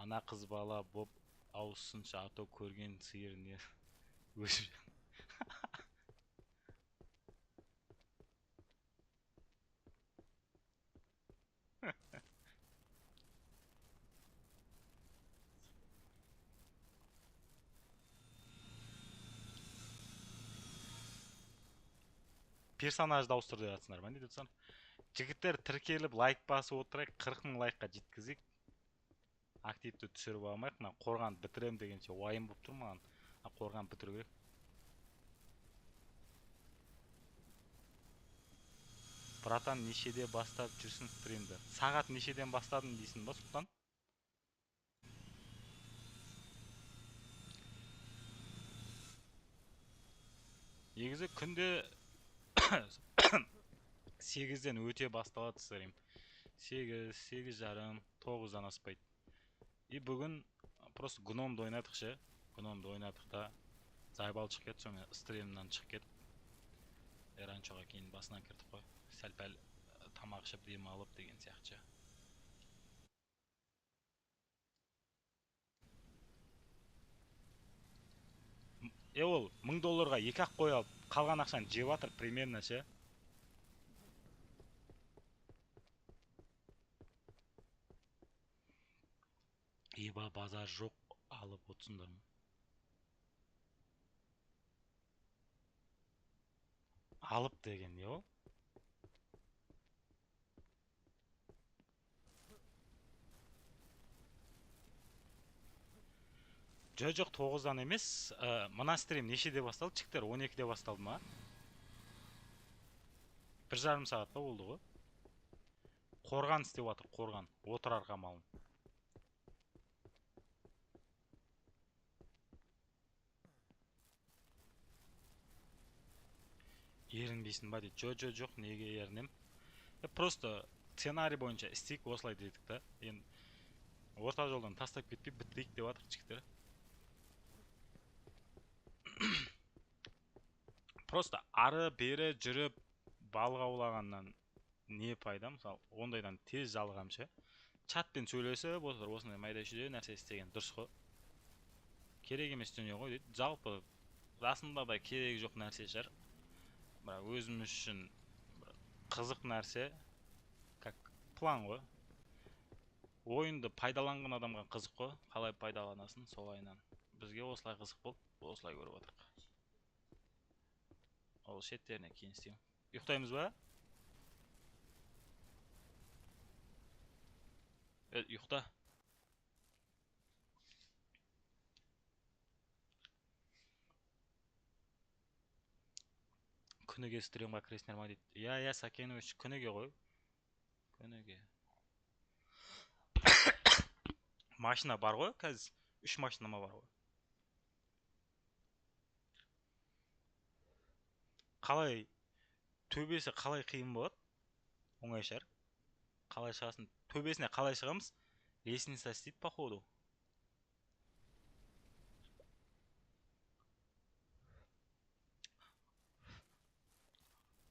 Ана қыз бала боп ауызсыншы, ато көрген сиыр не өшіп. Персонажды ауыстыр деп жатсыңдар ма, не деп жатсам? Жігіттер тіркеліп лайк басып отырайық, 40 мың лайкқа жеткізейік. Активті түсіріп алмайық, мына қорған бітірем дегенше уайым болып тұр маған. Қорған бітіру керек. Братан, нешеде бастап жүрсің стримді? Сағат нешеден бастадың дейсің ба, Сұлтан? Негізі күнде 8-ден өте басталады стрим. 8, 8:30, 9-дан аспайды. И бүгін просто гномды ойнадық ше. Гномды ойнадық да зайбал шығып кетті, соңы стримнан шығып кетіп. Ранчоға кейін басынан кірдік қой. Сәл-пәл тамақ ішіп дем алып деген сияқты. Ол $1000-ға 2-ақ қой алып, қалған ақшаны жеп атыр примерно ше. Еба базар жоқ, алып отсыңдар ма? Алып деген не ол? Жоқ, 9-дан емес. Мына стрим нешеде басталды? Жігіттер 12-де басталды ма? 1,5 сағат па болды ғой? Қорған істеп атыр, қорған. Отырар қамалын. Ерінбейсің ба дейді. Жоқ, неге ерінем? Просто сценарий бойынша істейік, осылай дедік та. Енді орта жолдан тастап кетпей бітірейік деп атыр жігіттер. Просто ары бері жүріп балық аулағаннан не пайда? Мысалы, ондайдан тез жалығам ше. Чатпен сөйлесіп отыр, осындай майда шүйде нәрсе істеген дұрыс қой. Керек емес дүние ғой дейді. Жалпы расында да керек жоқ нәрсе шығар. Бірақ өзіміз үшін қызық нәрсе, как план ғой. Ойынды пайдаланған адамға қызық қой. Қалай пайдаланасын солайынан. Бізге осылай қызық болды, осылай көріп отырық. Ол шеттеріне кейін істеймін. Ұйықтаймыз ба? Ұйықта. Күніге стримға кіресіңдер ма дейді. Я, Сакенович, күніге ғой. Күніге. Машина бар ғой, қазір 3 машина ма бар ғой. Қалай төбесі қалай қиын болады? Оңай шығар. Қалай шығасын? Төбесіне қалай шығамыз? Лестница істейді походу.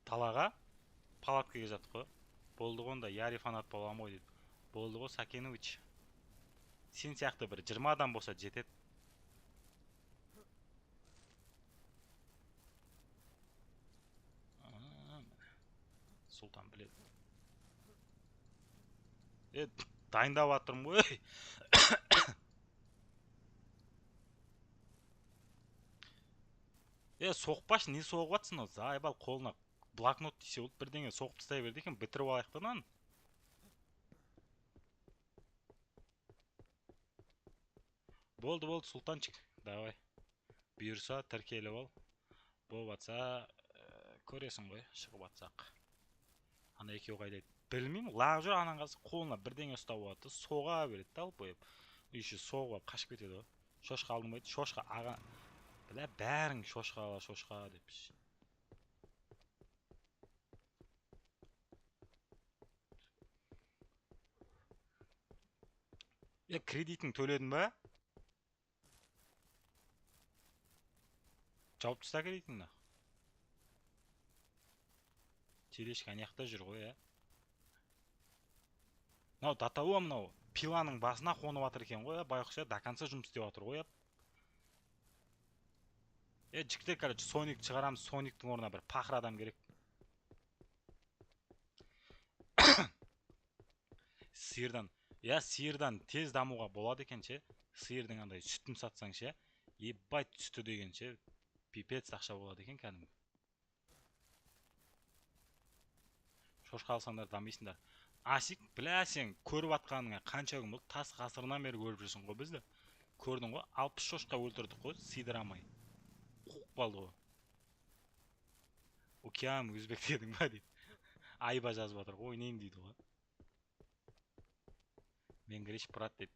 талаға палаткаға жаттық қой. Болды ғой, онда Яри фанат боламын ғой дейді. Болды ғой, Сакенович. Сен сияқты бір 20 адам болса жетеді. Сұлтан біледі. Дайындап жатырмын ғой. Соқпашы, не соғып жатсың? Зайбал қолына блокнот тисе болды, бірдеңе соғып тастай берді екен, бітіріп алайық та мынаны. Болды, Сұлтанчик. Давай. Бұйырса тіркеліп ал. Болып жатса, көресің ғой, шығып жатсақ. Ана екеуі қайда еді? Білмеймін, лағып жүр, анан қазір қолына бірдеңе ұстап алады, соға береді да, алып қойып. Үйші соғып алып қашып кетеді ғой. Шошқа алдың ба дейді? Шошқа аға. Білә, бәрің шошқа ала, шошқа депші. Кредитің төледің ба? Жауып тастап кредитіңді. Телешка аяқта жүр ғой, Мынау датауа, мынау пиланың басына қонып жатыр екен ғой, байқұс, до конца жұмыс істеп жатыр ғой. Жігіттер, короче, Соник шығарамыз, Сониктің орнына бір пақыр адам керек. Сиырдан тез дамуға болады екен ше. Сиырдың андай сүтін сатсаң ше, ебать сүті деген ше, пипец ақша болады екен кәдімгі. Шошқа алсаңдар дамисыңдар. Асик, білә, сен көріп атқаныңа қанша күн болды? Тас ғасырынан бері көріп жүрсің ғой бізді. Көрдің ғой, 60 шошқа өлтірдік қой, сыйдырамай. Қуып қалды ғой. Океан өзбек дедің ба дейді. Айба жазып жатыр ғой, ойнайын дейді ғой. Мен греш брат дейді.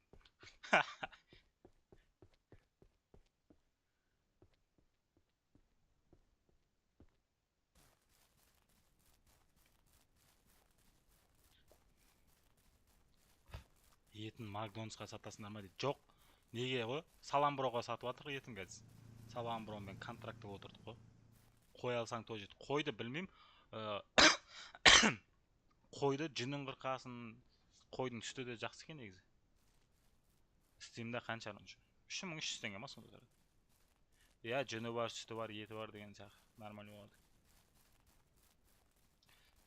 Етін Макдональдсқа сатасыңдар ма дейді. Жоқ. Неге ғой? Саламброға сатып жатыр етін қазір. Саламбромен контрактта отырдық қой. Қой алсаң той жет. Қойды білмеймін. Қойды жүнін қырқасын. Қойдың сүті де жақсы екен негізі. Стимда қанша? 3300 теңге ма сонда? Жүні бар, сүті бар, еті бар деген сияқты. Нормально болады.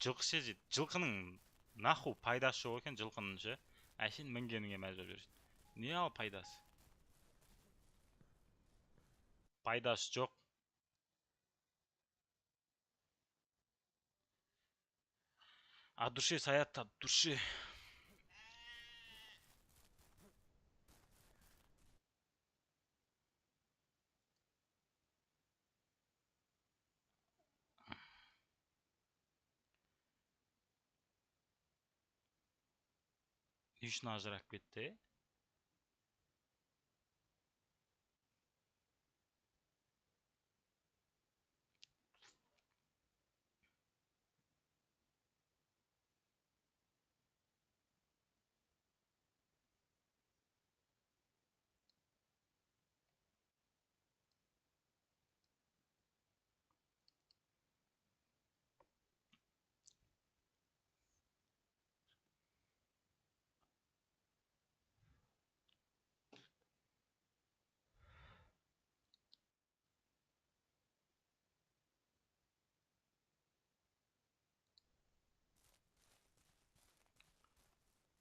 Жылқы ше жейді. Жылқының наху пайдасы жоқ екен жылқының ше. Әшейін мінгеніңе мәжбүр жүрсің. Не ал пайдасы? Пайдасы жоқ. От души, Саят, от души. Не үшін ажырап кетті?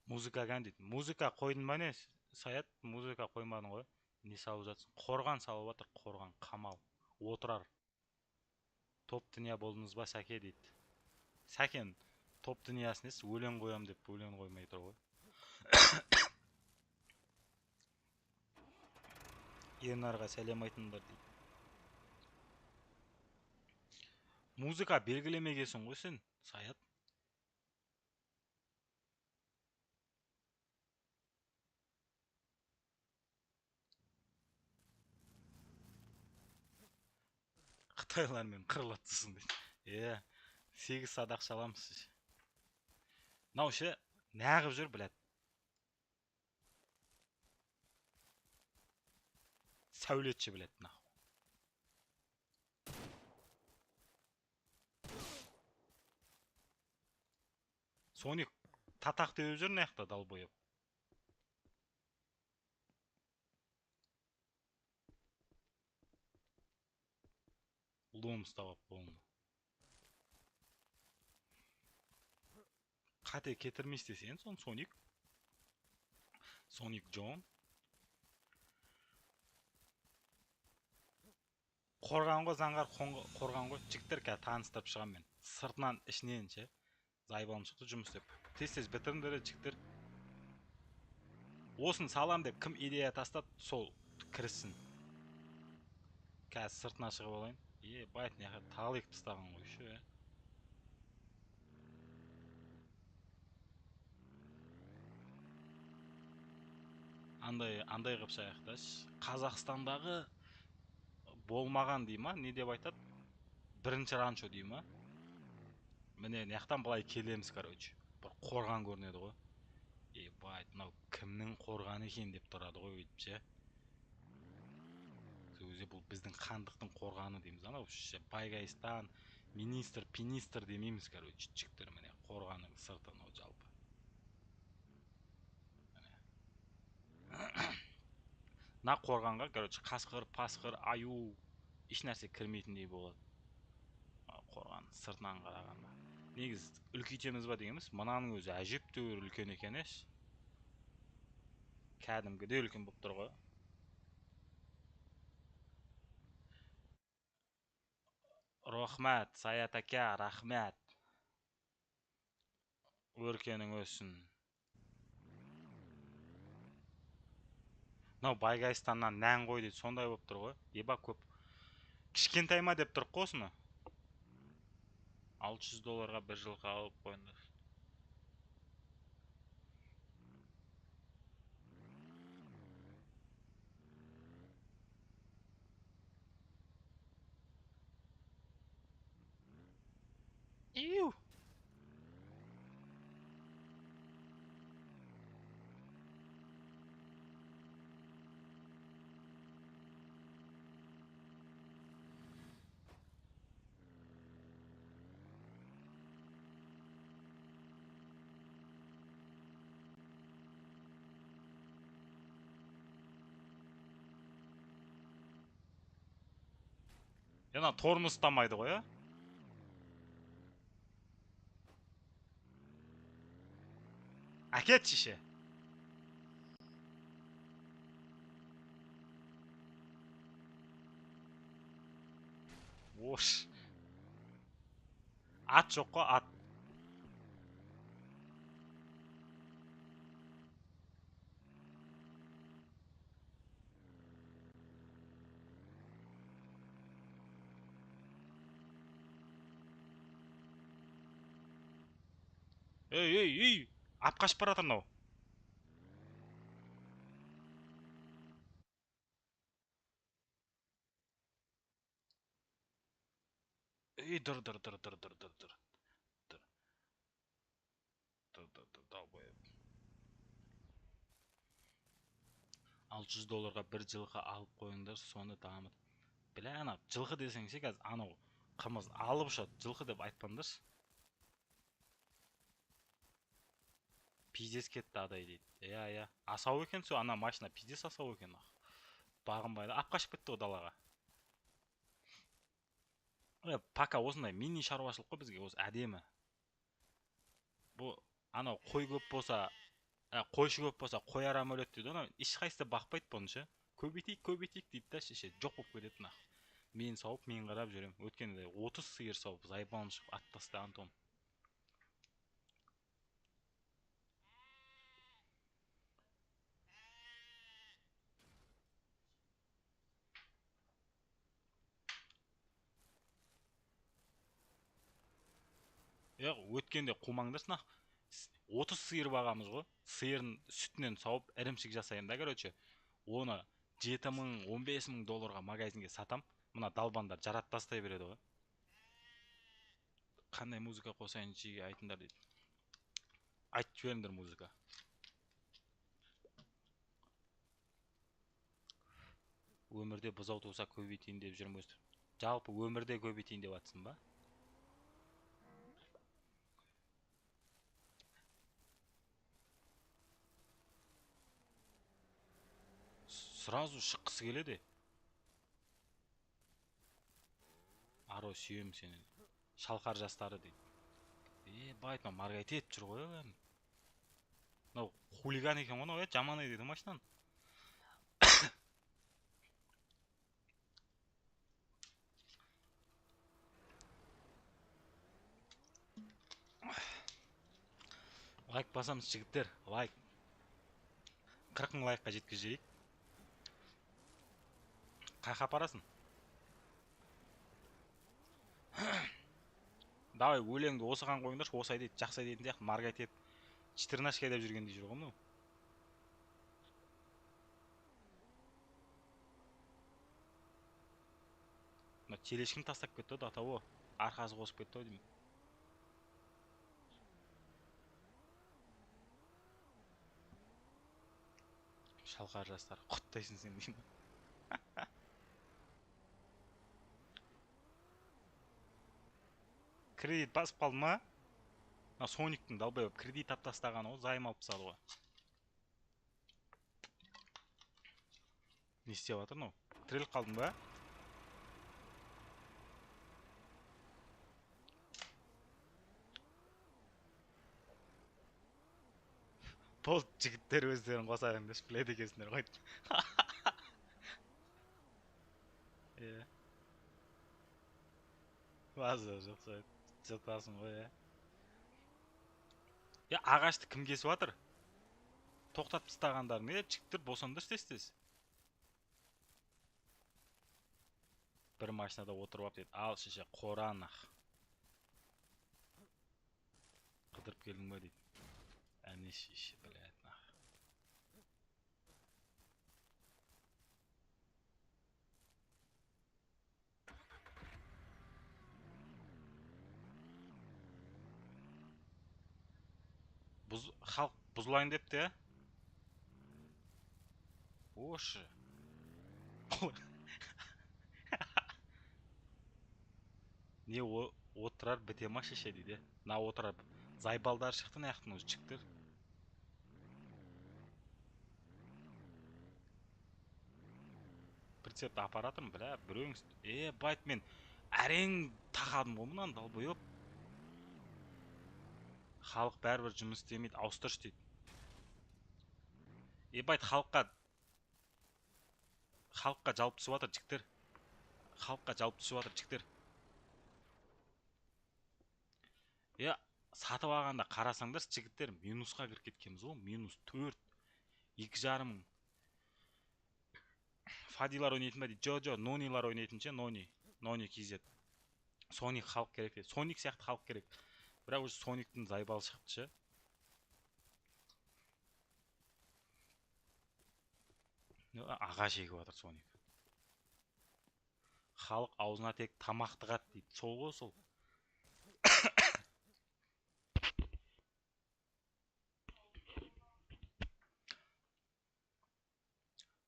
Музыка кән дейді. Музыка қойдың ба не? Саят, музыка қоймадың ғой. Не салып жатсың? Қорған салып жатыр, қорған, қамал. Отырар. Топ дүния болдыңыз ба, Сәке дейді. Сәкен, топ дүниясын ес, өлең қоям деп өлең қоймай тұр ғой. Ернарға сәлем айтыңдар дейді. Музыка белгілемегесің ғой сен, Саят. Қытайлармен қырылатысың дейді. 8 садақ шаламыз. Нау ше, нәғып жүр біләді. Сәулетші біләді нау. Соник татақ теуіп жүр мына жақта далбойып. Лом ұстап қолына. Қате кетірмей істесең сон Соник. Соник Джон. Қорған ғой заңғар қорған ғой. Жігіттер кәе таныстырып шығам мен. Сыртынан ішінен ше. Зайбалым шықты жұмыс деп. Тез бітіріңдер жігіттер. Осын салам деп кім идея тастады, сол кіріссін. Қазір сыртына шығып алайын. Байт неға тағыл екі тастаған ғой ше. Андай қып шаяқташ. Қазақстандағы болмаған дей ма? Не деп айтады? Бірінші ранчо дей ма? Міне неқтан былай келеміз, короче. Бір қорған көрінеді ғой. Байт, мынау кімнің қорғаны екен деп тұрады ғой өйтіп ше. Өзі бұл біздің хандықтың қорғаны дейміз. Анау Байгайстан, пинистр демейміз, короче. Жіктер міне қорғаның сырты анау жалпы. На қорғанға, короче, қасқыр, пасқыр, аю, еш нәрсе кірмейтіндей болады. Қорған сыртынан қарағанда. Негіз үлкейтеміз ба дегеніміз, мынаның өзі әжептәуір үлкен екен еш. Кәдімгідей үлкен болып тұр ғой. Рахмет, Саят ака, рахмет. Өркенің өсін. Мынау Байгайстаннан нән ғой дейді, сондай болып тұр ғой. Еба көп. Кішкентай ма деп тұрып қой осыны. $600 бір жылға алып қойыңдар. Иу. Яна торын ұстамайды ғой, әкет шеше. Ош. Ат жоқ қой, ат. Ей. Ап қашып баратыр мынау. Dur. $600 бір жылқы алып қойыңдар, соны дамыт. Біле, ана жылқы десең ше, қазір анау қымыз алып ұшады, жылқы деп айтпаңдаршы. Пиздес кетті адай дейді. Иә. Асау екен сол, ана машина пиздес асау екен. Бағынбайды. Ап қашып кетті ғой далаға. Пока осындай мини шаруашылық қой бізге, осы әдемі. Бұл анау қой көп болса, қойшы көп болса, қой арам өледі дейді. Анау ешқайсысы бақпайды бұны ше. Көбейтейік дейді да шеше, жоқ болып кетеді нақ. Мен сауып, мен қарап жүрем. Өткенде 30 сиыр сауып, зайбалым шығып ат тастаған том. Өткенде қумаңдарсын ақ. 30 сиыр бағамыз ғой. Сиырын сүтінен сауып, ірімшік жасайын да, короче. Оны 7.000, $15.000 магазинге сатам. Мына далбандар жарат тастай береді ғой. Қандай музыка қосайын жиге айтыңдар дейді. Айтып жіберіңдер музыка. Өмірде бұзау туса көбейтейін деп жүрмін өстір. Жалпы өмірде көбейтейін деп атсын ба? сразу шыққысы келеді. Аро, сүйем сені. Шалқар жастары дейді. Байт, мына маргайт етіп жүр ғой. Мынау хулиган екен ғой, мынау жаман еді машинаны. Лайк басамыз жігіттер, лайк. 40 мың лайкқа жеткізейік. Қайқа апарасын? Давай өлеңді осыған қойыңдаршы, осай дейді, жақсай дейтін сияқты, маргайт ет. Читырнашка деп жүргенде жүр ғой мынау. Мына телешкін тастап кетті ғой, атауы. Арқасы қосып кетті ғой деймін. Шалқар жастар, құттайсың сен деймін. Кредит басып қалды ма? Сониктің далбай кредит аптастаған ол, займ алып тастады ғой. Не істеп жатыр мынау? Тіреліп қалдың ба? Болды, жігіттер өздерін қоса беріңдерші, біледі екенсіңдер ғой. Базы жоқса жатасың ғой, ағашты кім кесіп жатыр? Тоқтатып тастағандар не? Жігіттер босаңдаршы тез-тез. Бір машинада отырып алып дейді. Ал шеше, қоран ақ. Қыдырып келдің ба дейді. Әне шеше, біләді ақ. Халық бұзылайын депті, ә? Ошы. Не отырар біте ма шеше дейді. На отырар зайбалдар шықты наяқтың өзі чіктір. Прицепті аппаратым, біля, біреуіңіз. Байт, мен әрең тақадым ғой мұнан, далбойып. Халық бәрібір жұмыс істемейді, ауыстыршы дейді. Байт, халыққа жалып түсіп жатыр жіктер. Халыққа жалып түсіп жатыр жіктер. Сатып алғанда қарасаңдар жігіттер, минусқа кіріп кеткенбіз ғой, минус 4, 2,5 мың. Фадилар ойнайтын ба дейді. Жо, нонилар ойнайтын ше, нони кезет. Соник халық керек дейді. Соник сияқты халық керек. Бірақ уже Сониктің зайбалы шықты ше. Аға шегіп жатыр Соник. Халық аузына тек тамақ тығады дейді. Сол ғой сол.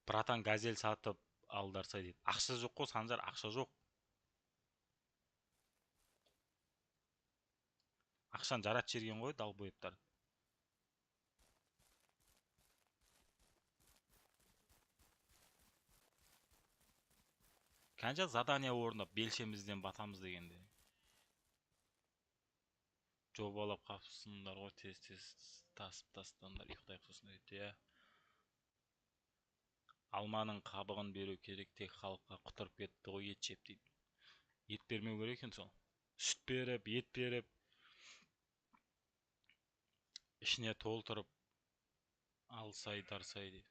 Братан газель сатып алдарса дейді. Ақша жоқ қой, Санжар, ақша жоқ. Ақшан жарат жерген ғой, далбойыптар. Қанша задания орындап белшемізден батамыз дегенде. Жобалап қапсындар ғой, тез-тез тасып тастандар, ұйықтайық сосын дейді. Алманың қабығын беру керек, тек халыққа құтырып кетті ғой, ет жеп дейді. Ет бермеу керек екен сол. Сүт беріп, ет беріп, ішіне толтырып алсай дарсай дейді.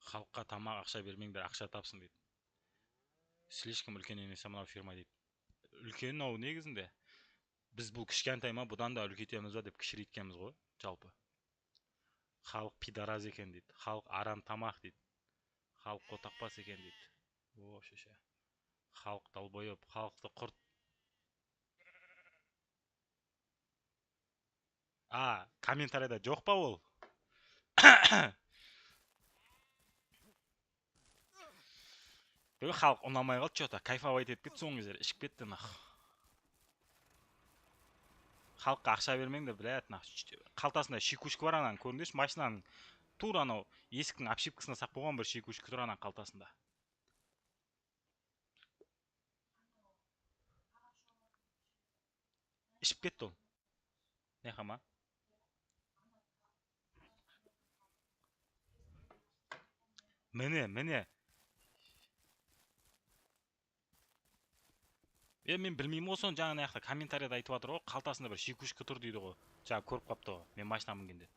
Халыққа тамақ ақша бермеңдер, ақша тапсын дейді. Слишком үлкен емес мынау фирма дейді. Үлкен ау негізінде. Біз бұл кішкентай ма, бұдан да үлкейтеміз ба деп кішірейткенбіз ғой, жалпы. Халық пидараз екен дейді. Халық арам тамақ дейді. Халық қотақпас екен дейді. О, шеше. Халық далбойып, халықты құрт. Комментарийда жоқ па ол? Халық ұнамай қалды, что-то кайфовать етіп кетті соңғы кездері, ішіп кетті нах. Халыққа ақша бермеңдер, біләді нах. Қалтасында шикушка бар анан, көріндеш, машинаның тура анау есіктің обшивкасына сақ болған бір шекушка тұр ана қалтасында. Ішіп кетті ол. Не қама? Міне. Мен білмеймін ғой, соны жаңа аяқта комментарияда айтып жатыр ғой, қалтасында бір шекушка тұр дейді ғой. Жаңа көріп қапты ғой. Мен машина мінгенде.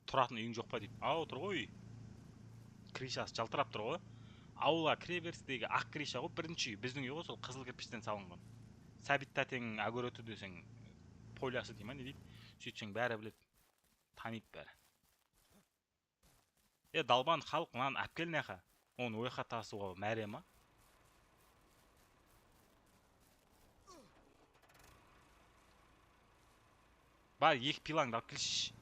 Тұратын үйің жоқ па дейді. Ау, тұр ғой үй. Кришасы жалтырап тұр ғой. Ауылға кіре берістегі ақ криша ғой, бірінші үй. Біздің үй ғой, сол қызыл кірпіштен салынған. Сәбит тәтең огороды десең, полясы дей ма, не дейді? Сөйтсең бәрі біледі. Таниды бәрі. Далбан халық мынаны әп кел неқа. Оны ойқа тасуға мәре ма? Бар, екі пилаңды алып келші.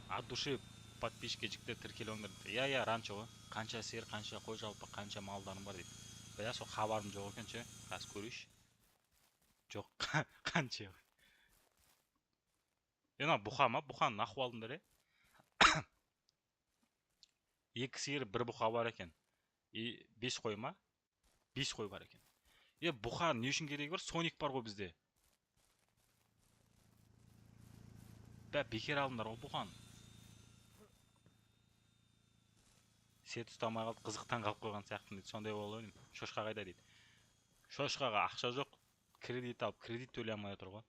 От души подписчики жіктер тіркеліңдер. Я, ранчо ғой. Қанша сиыр, қанша қой, жалпы қанша малдарым бар дейді. Бәле, сол хабарым жоқ екен ше. Қазір көрейші. Жоқ, қанша. Ена бұқа ма? Бұқаның ахуалында ре? Екі сиыр, бір бұқа бар екен. 5 қой ма? 5 қой бар екен. Бұқа не үшін керегі бар? Соник бар ғой бізде. Бекер алдыңдар ғой бұқаны. Сет ұстамай қалды, қызықтан қалып қойған сияқты дейді. Сондай болды ойым. Шошқа қайда дейді. Шошқаға ақша жоқ. Кредит алып, кредит төлей алмай отыр ғой.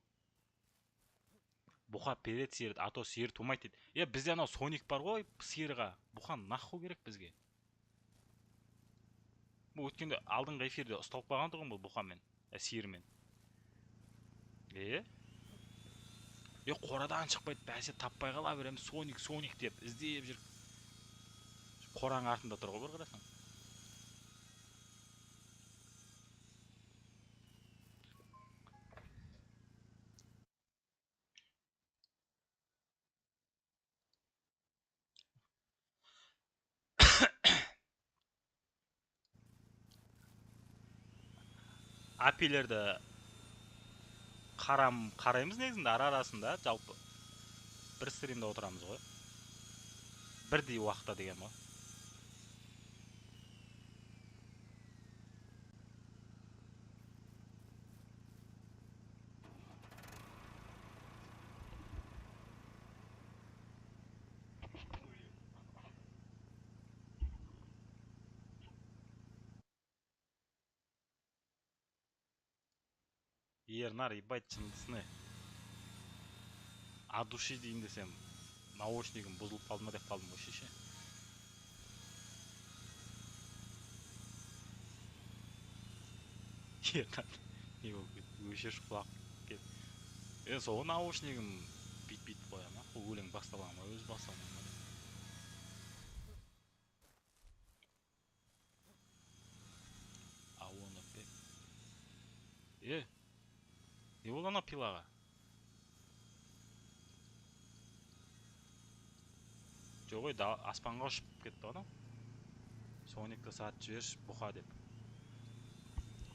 Бұқа перед сиыр, ато сиыр тумайды дейді. Бізде анау Соник бар ғой сиырға. Бұқан наху керек бізге. Бұл өткенде алдыңғы эфирде ұсталып қалған тұғын бұл бұқамен, сиырмен. Қорадан шықпайды, бәсе таппай қала береміз. Соник деп іздеп жүр. Қораң артында тұр ғой бір қарасаң. Апилерді қараймыз негізінде арасында, жалпы бір стримде отырамыз ғой. Бірдей уақытта деген ғой. Ернар, ебать, шындысыны. От души дейін десем, наушнигім бұзылып қалды ма деп қалдым ғой шеше. Ернар, не болып кетті, өшеш құлақ кетті. Сол наушнигім бит қоя ма? Өлең басталған ма, өз басталған ма? Ауыны пек. Не болды ана пилаға? Жоқ ой, аспанға ұшып кетті адам. Соникті сатып жіберші бұқа деп.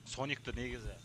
Соникті негізі